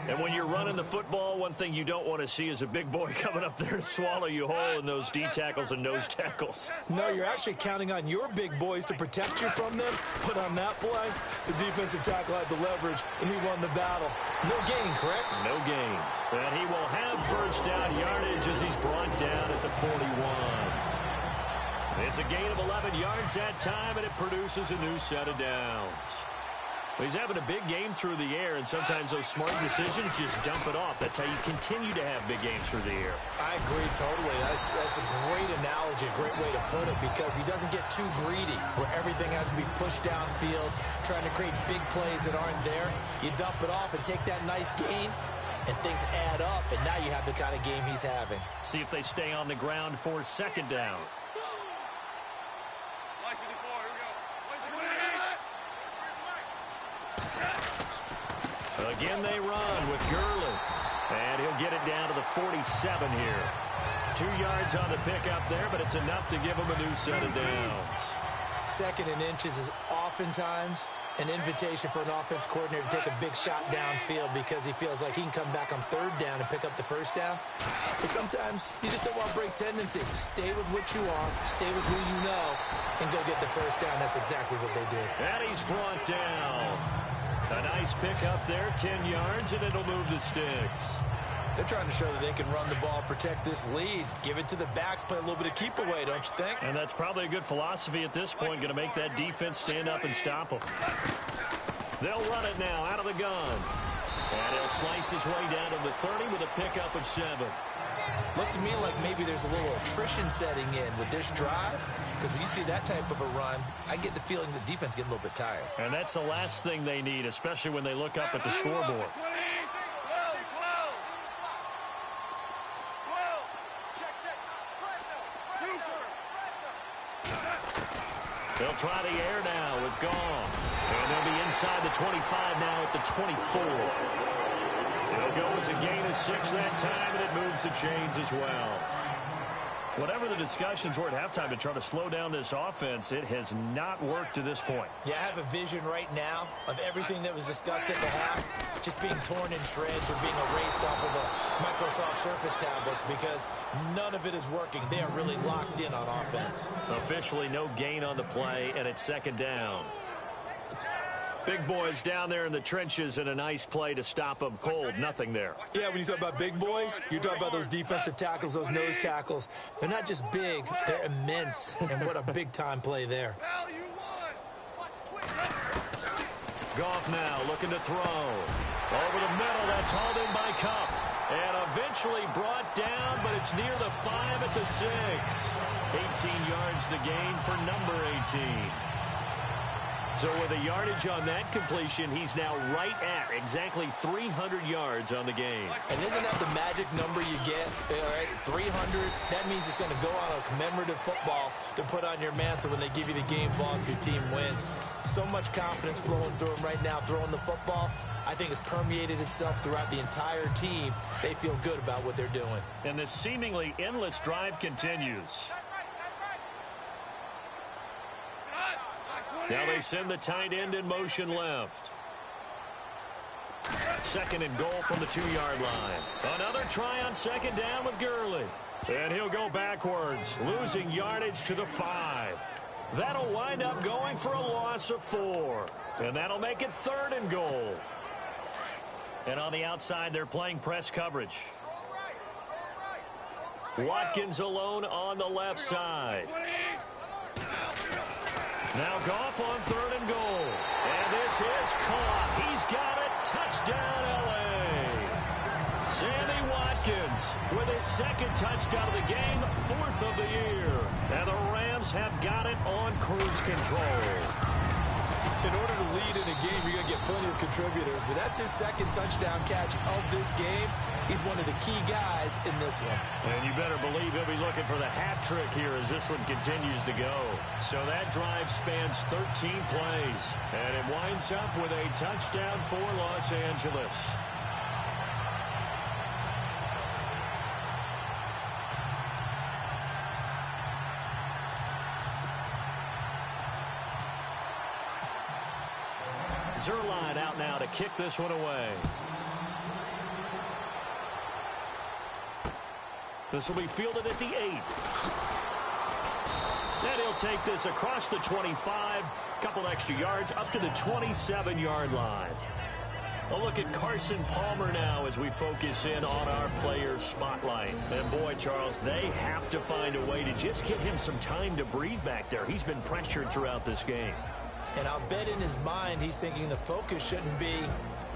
And when you're running the football, one thing you don't want to see is a big boy coming up there to swallow you whole in those D tackles and nose tackles. No, you're actually counting on your big boys to protect you from them. But on that play, the defensive tackle had the leverage, and he won the battle. No gain, correct? No gain. And he will have first down yardage as he's brought down at the 41. It's a gain of 11 yards that time, and it produces a new set of downs. He's having a big game through the air, and sometimes those smart decisions just dump it off. That's how you continue to have big games through the air. I agree totally. That's a great analogy, a great way to put it, because he doesn't get too greedy where everything has to be pushed downfield, trying to create big plays that aren't there. You dump it off and take that nice gain, and things add up, and now you have the kind of game he's having. See if they stay on the ground for second down. Again, they run with Gurley. And he'll get it down to the 47 here. 2 yards on the pickup there, but it's enough to give him a new set of downs. 2nd and inches is oftentimes an invitation for an offense coordinator to take a big shot downfield because he feels like he can come back on 3rd down and pick up the 1st down. But sometimes you just don't want to break tendency. Stay with what you are, stay with who you know, and go get the 1st down. That's exactly what they did. And he's brought down. A nice pickup there, 10 yards, and it'll move the sticks. They're trying to show that they can run the ball, protect this lead, give it to the backs, play a little bit of keep away, don't you think? And that's probably a good philosophy at this point, going to make that defense stand up and stop them. They'll run it now out of the gun. And he'll slice his way down to the 30 with a pickup of 7. Looks to me like maybe there's a little attrition setting in with this drive, because when you see that type of a run, I get the feeling the defense getting a little bit tired. And that's the last thing they need, especially when they look up at the scoreboard. They'll try the air now with Goff. And they'll be inside the 25 now at the 24. It'll go as a gain of 6 that time, and it moves the chains as well. Whatever the discussions were at halftime to try to slow down this offense, it has not worked to this point. Yeah, I have a vision right now of everything that was discussed at the half just being torn in shreds or being erased off of the Microsoft Surface tablets because none of it is working. They are really locked in on offense. Officially no gain on the play, and it's 2nd down. Big boys down there in the trenches, and a nice play to stop them cold. Nothing there. Yeah, when you talk about big boys, you're talking about those defensive tackles, those nose tackles. They're not just big, they're immense. And what a big-time play there. Goff now looking to throw. Over the middle, that's hauled in by Cup. And eventually brought down, but it's near the 5 at the 6. 18 yards the gain for number 18. So with a yardage on that completion, he's now right at exactly 300 yards on the game. And isn't that the magic number you get? All right, 300, that means it's going to go on a commemorative football to put on your mantle when they give you the game ball if your team wins. So much confidence flowing through him right now, throwing the football. I think it's permeated itself throughout the entire team. They feel good about what they're doing. And this seemingly endless drive continues. Now they send the tight end in motion left. 2nd and goal from the 2-yard line. Another try on 2nd down with Gurley. And he'll go backwards, losing yardage to the 5. That'll wind up going for a loss of 4. And that'll make it 3rd and goal. And on the outside, they're playing press coverage. Watkins alone on the left side. Now Goff on 3rd and goal. And this is caught. He's got it. Touchdown, L.A. Sammy Watkins with his 2nd touchdown of the game, 4th of the year. And the Rams have got it on cruise control. In order to lead in a game, you're going to get plenty of contributors, but that's his 2nd touchdown catch of this game. He's one of the key guys in this one. And you better believe he'll be looking for the hat trick here as this one continues to go. So that drive spans 13 plays, and it winds up with a touchdown for Los Angeles. Zerline out now to kick this one away. This will be fielded at the 8. And he'll take this across the 25. Couple extra yards up to the 27-yard line. A look at Carson Palmer now as we focus in on our players' spotlight. And boy, Charles, they have to find a way to just give him some time to breathe back there. He's been pressured throughout this game. And I'll bet in his mind he's thinking the focus shouldn't be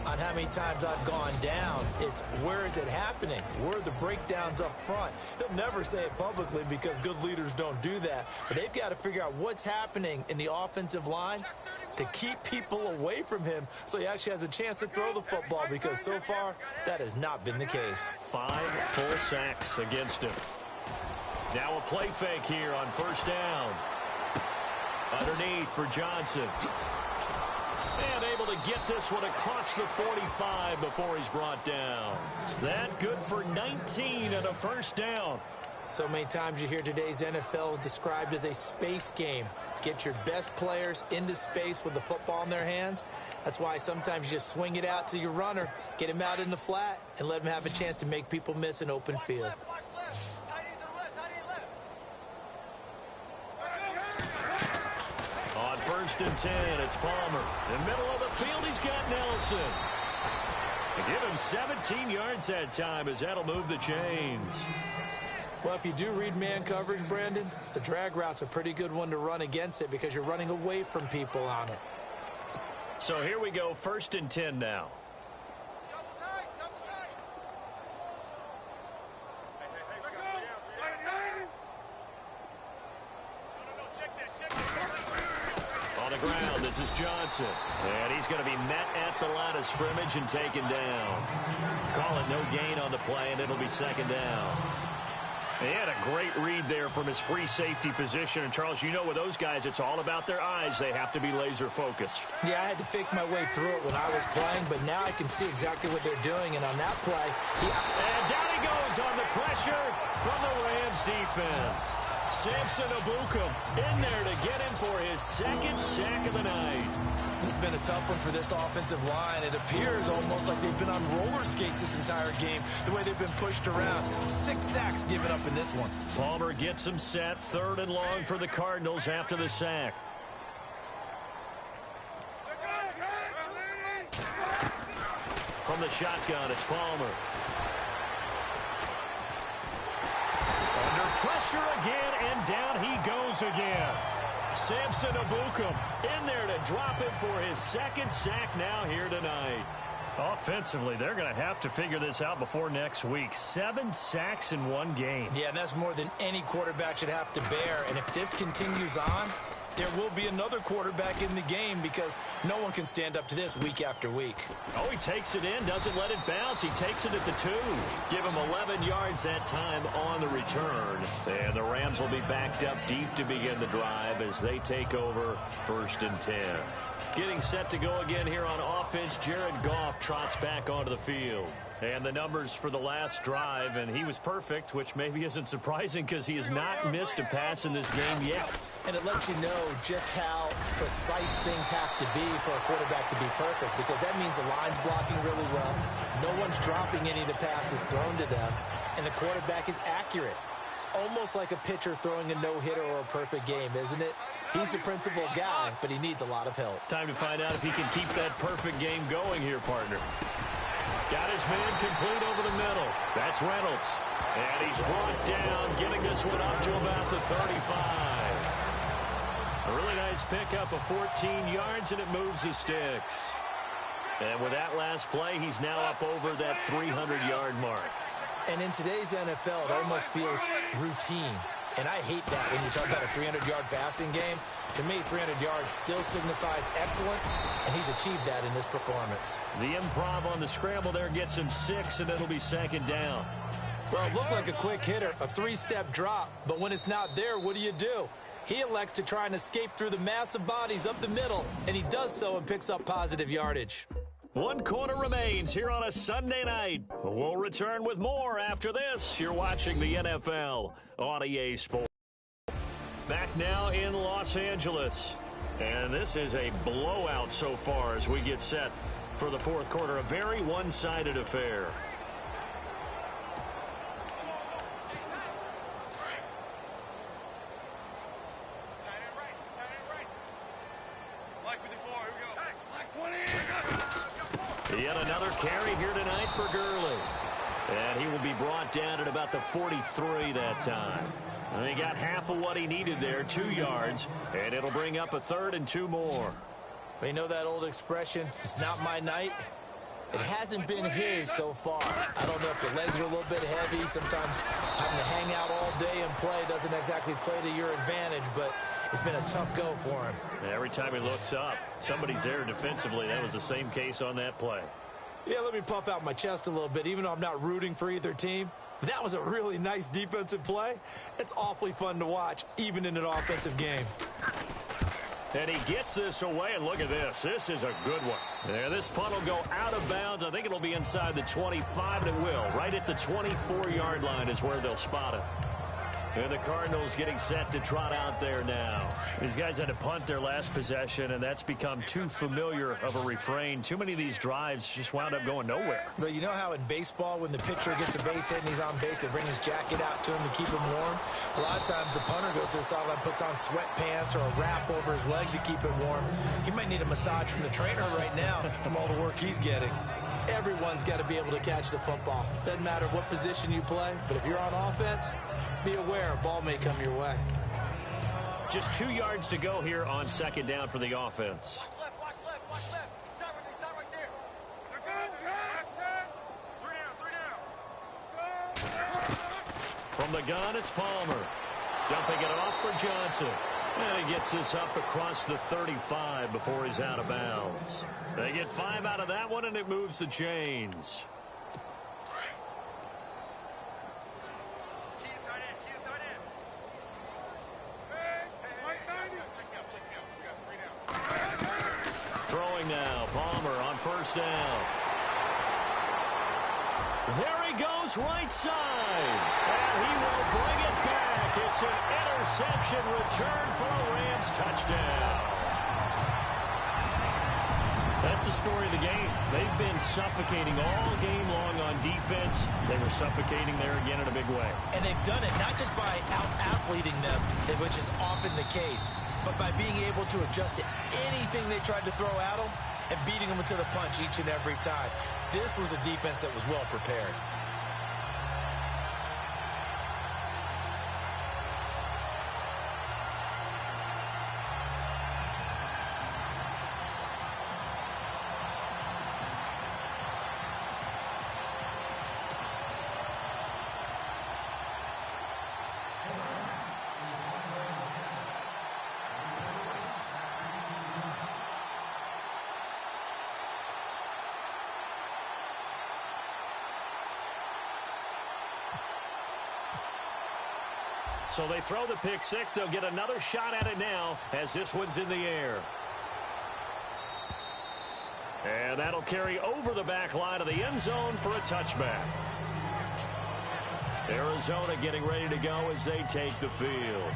on how many times I've gone down. It's where is it happening? Where are the breakdowns up front? He'll never say it publicly because good leaders don't do that. But they've got to figure out what's happening in the offensive line to keep people away from him so he actually has a chance to throw the football, because so far that has not been the case. 5 full sacks against him. Now a play fake here on 1st down. Underneath for Johnson. And able to get this one across the 45 before he's brought down. That good for 19 and a 1st down. So many times you hear today's NFL described as a space game. Get your best players into space with the football in their hands. That's why sometimes you just swing it out to your runner, get him out in the flat, and let him have a chance to make people miss an open field. On 1st and 10, it's Palmer. In the middle of the field, he's got Nelson. They give him 17 yards that time as that'll move the chains. Well, if you do read man coverage, Brandon, the drag route's a pretty good one to run against it because you're running away from people on it. So here we go, 1st and 10 now. On the ground, this is Johnson. And he's going to be met at the line of scrimmage and taken down. Call it no gain on the play, and it'll be 2nd down. He had a great read there from his free safety position. And, Charles, you know with those guys, it's all about their eyes. They have to be laser-focused. Yeah, I had to fake my way through it when I was playing, but now I can see exactly what they're doing. And on that play, and down he goes on the pressure from the Rams defense. Samson Abukum in there to get him for his 2nd sack of the night. This has been a tough one for this offensive line. It appears almost like they've been on roller skates this entire game, the way they've been pushed around. 6 sacks given up in this one. Palmer gets him set, 3rd and long for the Cardinals after the sack. From the shotgun, it's Palmer. Under pressure again, and down he goes again. Samson Abukum in there to drop him for his 2nd sack now here tonight. Offensively, they're going to have to figure this out before next week. 7 sacks in one game. Yeah, and that's more than any quarterback should have to bear. And if this continues on, there will be another quarterback in the game because no one can stand up to this week after week. Oh, he takes it in, doesn't let it bounce. He takes it at the 2. Give him 11 yards that time on the return. And the Rams will be backed up deep to begin the drive as they take over 1st and 10. Getting set to go again here on offense, Jared Goff trots back onto the field. And the numbers for the last drive, and he was perfect, which maybe isn't surprising because he has not missed a pass in this game yet. And it lets you know just how precise things have to be for a quarterback to be perfect, because that means the line's blocking really well. No one's dropping any of the passes thrown to them, and the quarterback is accurate. It's almost like a pitcher throwing a no-hitter or a perfect game, isn't it? He's the principal guy, but he needs a lot of help. Time to find out if he can keep that perfect game going here, partner. Got his man complete over the middle. That's Reynolds. And he's brought down, getting this one up to about the 35. A really nice pickup of 14 yards, and it moves the sticks. And with that last play, he's now up over that 300-yard mark. And in today's NFL, it almost feels routine. And I hate that when you talk about a 300-yard passing game. To me, 300 yards still signifies excellence, and he's achieved that in this performance. The improv on the scramble there gets him 6, and it'll be 2nd down. Well, it looked like a quick hitter, a 3-step drop, but when it's not there, what do? He elects to try and escape through the massive bodies up the middle, and he does so and picks up positive yardage. 1 quarter remains here on a Sunday night. We'll return with more after this. You're watching the NFL on EA Sports. Back now in Los Angeles. And this is a blowout so far as we get set for the 4th quarter. A very one-sided affair. Yet another carry here tonight for Gurley. And he will be brought down at about the 43 that time. And he got half of what he needed there, 2 yards, and it'll bring up a 3rd and 2 more. But you know that old expression, it's not my night? It hasn't been his so far. I don't know if the legs are a little bit heavy. Sometimes having to hang out all day and play doesn't exactly play to your advantage, but it's been a tough go for him. Every time he looks up, somebody's there defensively. That was the same case on that play. Yeah, let me puff out my chest a little bit, even though I'm not rooting for either team. That was a really nice defensive play. It's awfully fun to watch, even in an offensive game. And he gets this away, and look at this. This is a good one. There, this punt will go out of bounds. I think it'll be inside the 25, and it will. Right at the 24-yard line is where they'll spot it. And the Cardinals getting set to trot out there now. These guys had to punt their last possession, and that's become too familiar of a refrain. Too many of these drives just wound up going nowhere. But you know how in baseball, when the pitcher gets a base hit and he's on base, they bring his jacket out to him to keep him warm? A lot of times the punter goes to the sideline, puts on sweatpants or a wrap over his leg to keep him warm. He might need a massage from the trainer right now from all the work he's getting. Everyone's got to be able to catch the football. Doesn't matter what position you play, but if you're on offense, be aware a ball may come your way. Just 2 yards to go here on second down for the offense. Watch left. Start right there. Three down. From the gun, it's Palmer. Dumping it off for Johnson. And he gets this up across the 35 before he's out of bounds. They get 5 out of that one, and it moves the chains. Throwing now, Palmer on first down. There he goes, right side. And he will bring it back. It's an interception return for a Rams touchdown. That's the story of the game. They've been suffocating all game long on defense. They were suffocating there again in a big way. And they've done it not just by out-athleting them, which is often the case, but by being able to adjust to anything they tried to throw at them and beating them to the punch each and every time. This was a defense that was well prepared. So they throw the pick six. They'll get another shot at it now as this one's in the air. And that'll carry over the back line of the end zone for a touchback. Arizona getting ready to go as they take the field.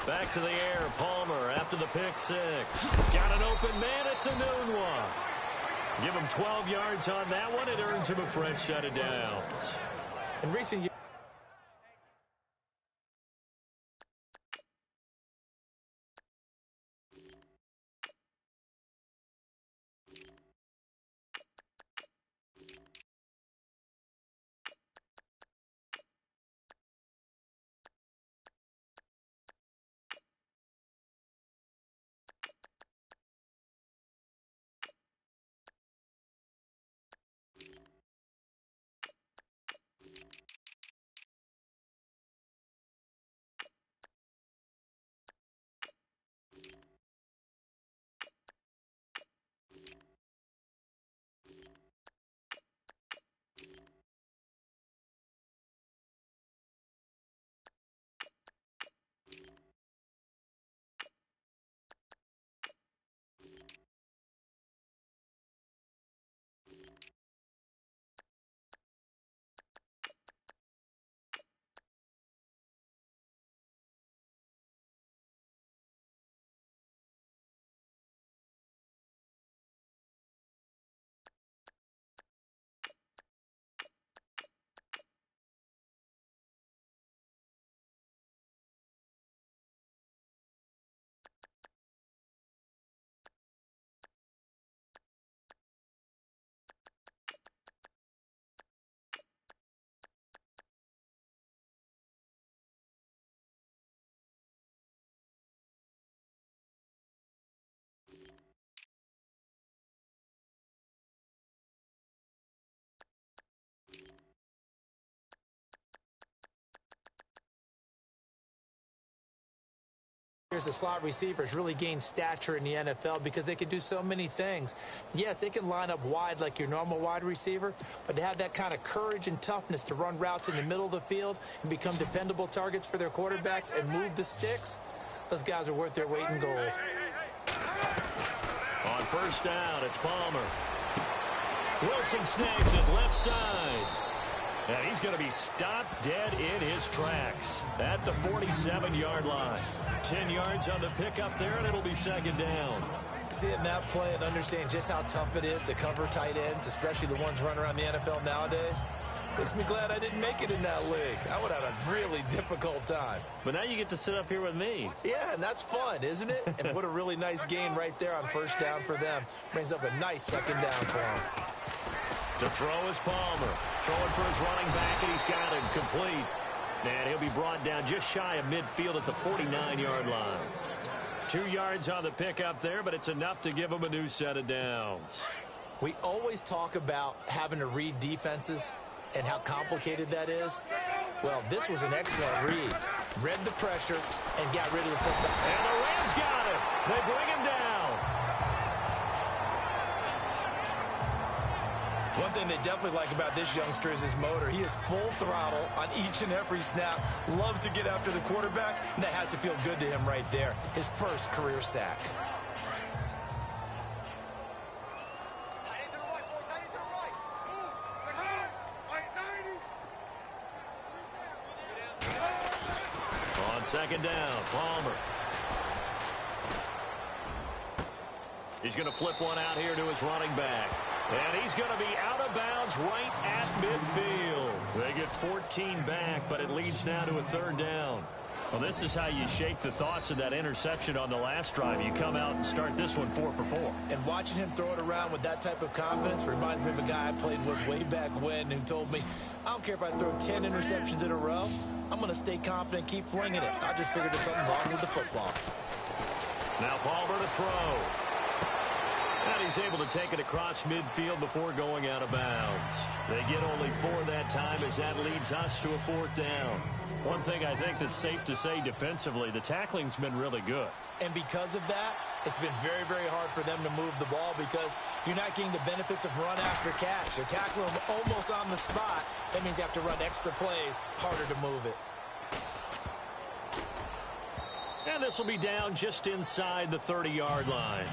Back to the air, Palmer after the pick six. Got an open man, it's a noon one. Give him 12 yards on that one. It earns him a fresh set of downs. In recent years, As a slot receivers really gain stature in the NFL because they can do so many things. Yes, they can line up wide like your normal wide receiver, but to have that kind of courage and toughness to run routes in the middle of the field and become dependable targets for their quarterbacks and move the sticks, those guys are worth their weight in gold. On first down, it's Palmer. Wilson snags it left side. And he's going to be stopped dead in his tracks at the 47-yard line. 10 yards on the pickup there, and it'll be second down. Seeing that play and understanding just how tough it is to cover tight ends, especially the ones running around the NFL nowadays, makes me glad I didn't make it in that league. I would have had a really difficult time. But now you get to sit up here with me. Yeah, and that's fun, isn't it? And what a really nice gain right there on first down for them. Brings up a nice second down for them. To throw is Palmer. Throwing for his running back, and he's got him complete. And he'll be brought down just shy of midfield at the 49-yard line. 2 yards on the pickup there, but it's enough to give him a new set of downs. We always talk about having to read defenses and how complicated that is. Well, this was an excellent read. Read the pressure and got rid of the football. And the Rams got him. They bring him down. One thing they definitely like about this youngster is his motor. He is full throttle on each and every snap. Loves to get after the quarterback, and that has to feel good to him right there. His first career sack. Tight end to the right, boy. Tight end to the right. Move. On second down, Palmer. He's going to flip one out here to his running back. And he's going to be out of bounds right at midfield. They get 14 back, but it leads now to a third down. Well, this is how you shake the thoughts of that interception on the last drive. You come out and start this one 4 for 4. And watching him throw it around with that type of confidence reminds me of a guy I played with way back when who told me, I don't care if I throw 10 interceptions in a row. I'm going to stay confident, keep flinging it. I just figured there's something wrong with the football. Now Palmer to throw. And he's able to take it across midfield before going out of bounds. They get only 4 that time as that leads us to a fourth down. One thing I think that's safe to say defensively, the tackling's been really good. And because of that, it's been very, very hard for them to move the ball because you're not getting the benefits of run after catch. They're tackling them almost on the spot. That means you have to run extra plays, harder to move it. And this will be down just inside the 30-yard line.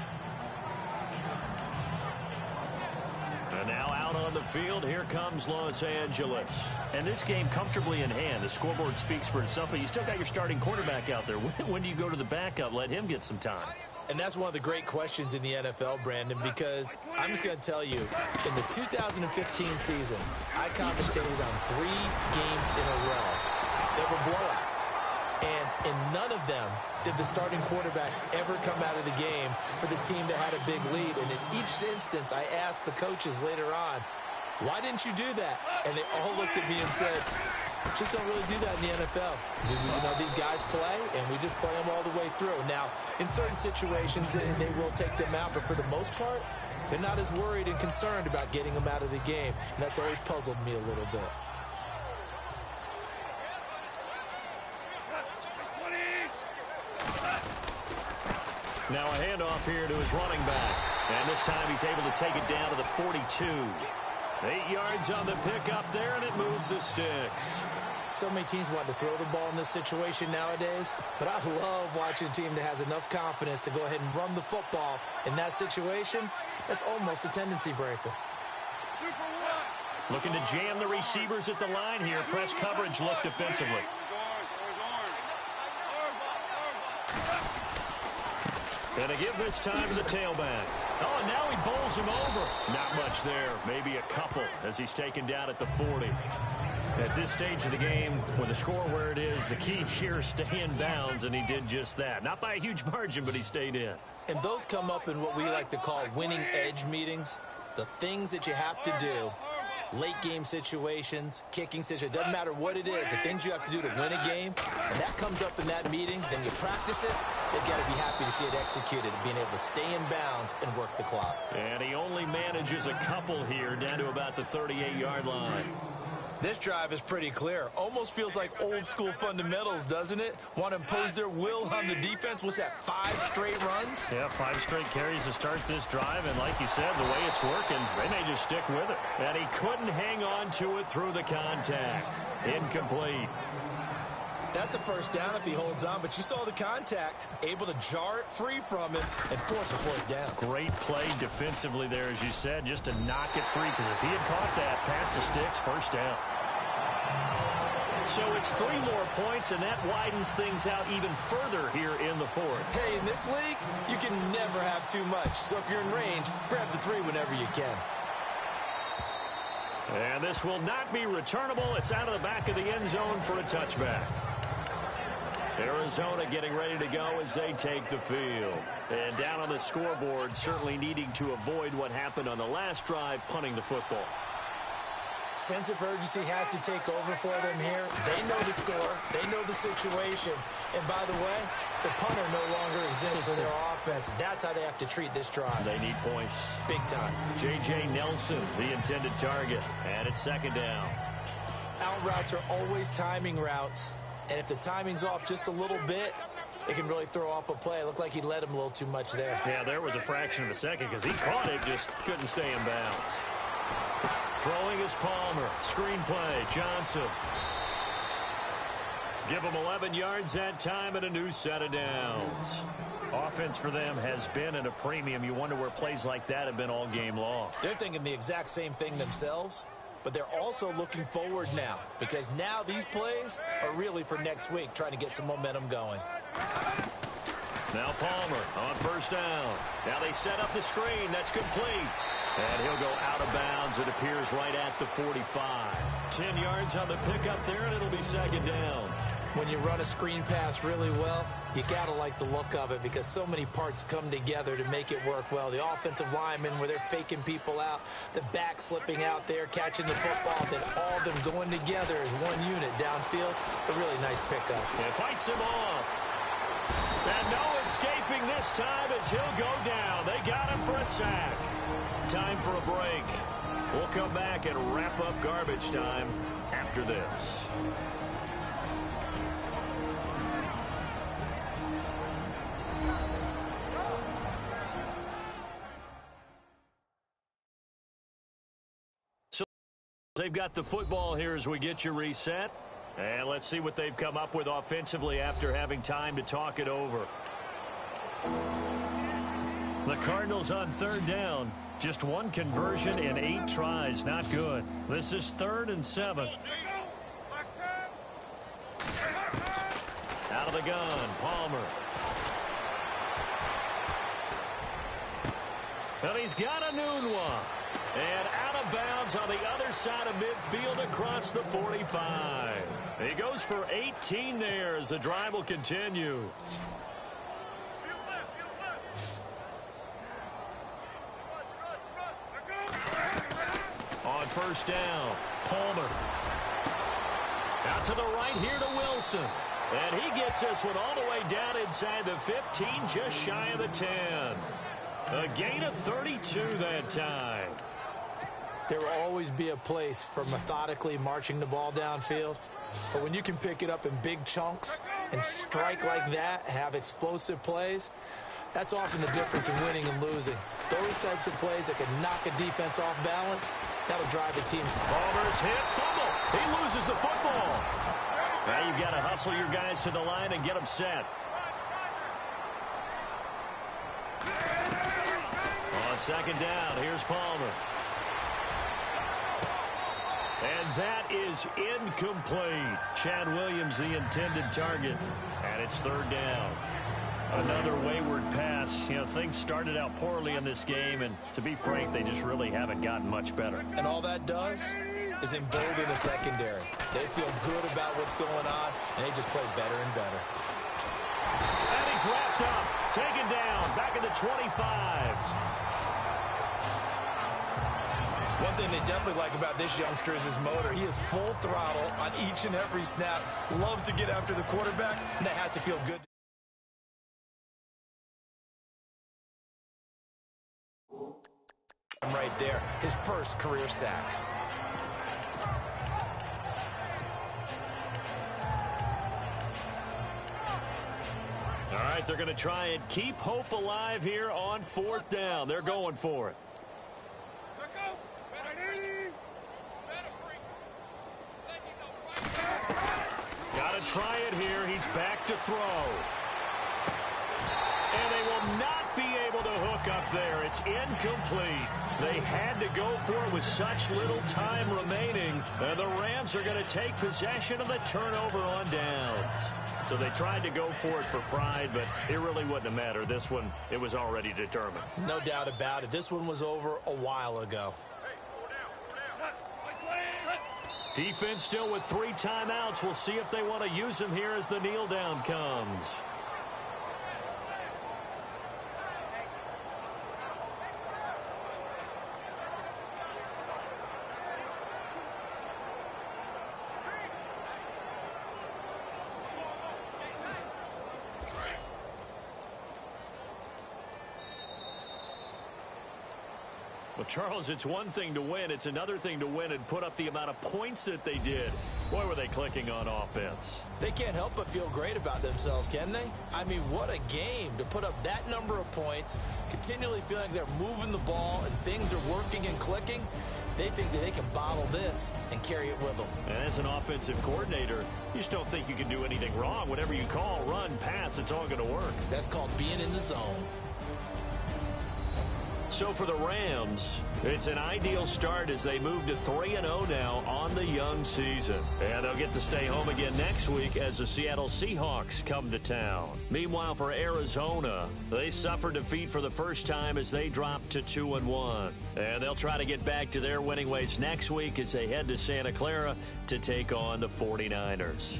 And now out on the field, here comes Los Angeles. And this game comfortably in hand. The scoreboard speaks for itself, but you still got your starting quarterback out there. When do you go to the backup? Let him get some time. And that's one of the great questions in the NFL, Brandon, because I'm just going to tell you, in the 2015 season, I commentated on 3 games in a row that were blowouts. And in none of them did the starting quarterback ever come out of the game for the team that had a big lead. And in each instance, I asked the coaches later on, why didn't you do that? And they all looked at me and said, just don't really do that in the NFL. You know, these guys play, and we just play them all the way through. Now, in certain situations, they will take them out, but for the most part, they're not as worried and concerned about getting them out of the game. And that's always puzzled me a little bit. Now a handoff here to his running back. And this time he's able to take it down to the 42. 8 yards on the pickup there, and it moves the sticks. So many teams want to throw the ball in this situation nowadays, but I love watching a team that has enough confidence to go ahead and run the football. In that situation, that's almost a tendency breaker. Looking to jam the receivers at the line here. Press coverage look defensively. And to give this time to the tailback. Oh, and now he bowls him over. Not much there. Maybe a couple as he's taken down at the 40. At this stage of the game, with the score where it is, the key here is stay in bounds, and he did just that. Not by a huge margin, but he stayed in. And those come up in what we like to call winning edge meetings. The things that you have to do. Late game situations, kicking situations, doesn't matter what it is, the things you have to do to win a game, and that comes up in that meeting, then you practice it, they've got to be happy to see it executed, being able to stay in bounds and work the clock. And he only manages a couple here down to about the 38-yard line. This drive is pretty clear. Almost feels like old school fundamentals, doesn't it? Want to impose their will on the defense. What's that, 5 straight runs? Yeah, 5 straight carries to start this drive. And like you said, the way it's working, they may just stick with it. And he couldn't hang on to it through the contact. Incomplete. That's a first down if he holds on, but you saw the contact. Able to jar it free from him and force a fourth down. Great play defensively there, as you said, just to knock it free, because if he had caught that, pass the sticks, first down. So it's 3 more points, and that widens things out even further here in the fourth. Hey, in this league, you can never have too much. So if you're in range, grab the 3 whenever you can. And this will not be returnable. It's out of the back of the end zone for a touchback. Arizona getting ready to go as they take the field. And down on the scoreboard, certainly needing to avoid what happened on the last drive, punting the football. Sense of urgency has to take over for them here. They know the score. They know the situation. And by the way, the punter no longer exists for their offense. That's how they have to treat this drive. They need points. Big time. J.J. Nelson, the intended target. And it's second down. Out routes are always timing routes. And if the timing's off just a little bit, it can really throw off a play. It looked like he led him a little too much there. Yeah, there was a fraction of a second because he caught it, just couldn't stay in bounds. Throwing is Palmer. Screen play, Johnson. Give him 11 yards that time and a new set of downs. Offense for them has been at a premium. You wonder where plays like that have been all game long. They're thinking the exact same thing themselves, but they're also looking forward now, because now these plays are really for next week, trying to get some momentum going. Now Palmer on first down. Now they set up the screen. That's complete. And he'll go out of bounds. It appears right at the 45. 10 yards on the pickup there, and it'll be second down. When you run a screen pass really well, you got to like the look of it, because so many parts come together to make it work well. The offensive linemen, where they're faking people out, the back slipping out there, catching the football, then all of them going together as one unit downfield. A really nice pickup. It fights him off. And no escaping this time as he'll go down. They got him for a sack. Time for a break. We'll come back and wrap up garbage time after this. So they've got the football here as we get you reset. And let's see what they've come up with offensively after having time to talk it over. The Cardinals on third down. Just 1 conversion in 8 tries. Not good. This is 3rd and 7. Out of the gun, Palmer. And he's got a noon one. And out of bounds on the other side of midfield across the 45. He goes for 18 there as the drive will continue. On first down, Palmer. Out to the right here to Wilson. And he gets this one all the way down inside the 15, just shy of the 10. A gain of 32 that time. There will always be a place for methodically marching the ball downfield. But when you can pick it up in big chunks and strike like that, have explosive plays, that's often the difference in winning and losing. Those types of plays that can knock a defense off balance, that'll drive the team. Palmer's hit, fumble. He loses the football. Now you've got to hustle your guys to the line and get them set. On second down, here's Palmer. And that is incomplete. Chad Williams, the intended target. And it's third down. Another wayward pass. You know, things started out poorly in this game, and to be frank, they just really haven't gotten much better. And all that does is embolden the secondary. They feel good about what's going on, and they just play better and better. And he's wrapped up, taken down, back at the 25. One thing they definitely like about this youngster is his motor. He is full throttle on each and every snap. Loves to get after the quarterback, and that has to feel good. Right there, his first career sack. right, they're going to try and keep hope alive here on 4th down. They're going for it. Got to try it here. He's back to throw. And they will not be able to hook up there. It's incomplete. They had to go for it with such little time remaining. And the Rams are going to take possession of the turnover on downs. So they tried to go for it for pride, but it really wouldn't have mattered. This one, it was already determined. No doubt about it. This one was over a while ago. Defense still with 3 timeouts. We'll see if they want to use them here as the kneel down comes. Well, Charles, it's one thing to win. It's another thing to win and put up the amount of points that they did. Boy, were they clicking on offense. They can't help but feel great about themselves, can they? I mean, what a game to put up that number of points, continually feeling they're moving the ball and things are working and clicking. They think that they can bottle this and carry it with them. And as an offensive coordinator, you just don't think you can do anything wrong. Whatever you call, run, pass, it's all going to work. That's called being in the zone. So for the Rams, it's an ideal start as they move to 3-0 now on the young season. And they'll get to stay home again next week as the Seattle Seahawks come to town. Meanwhile, for Arizona, they suffered defeat for the first time as they dropped to 2-1. And they'll try to get back to their winning ways next week as they head to Santa Clara to take on the 49ers.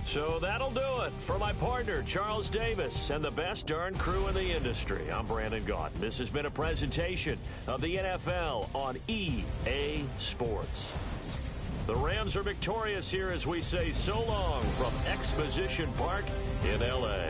So that'll do it for my partner, Charles Davis, and the best darn crew in the industry. I'm Brandon Gaunt. This has been a presentation of the NFL on EA Sports. The Rams are victorious here as we say so long from Exposition Park in L.A.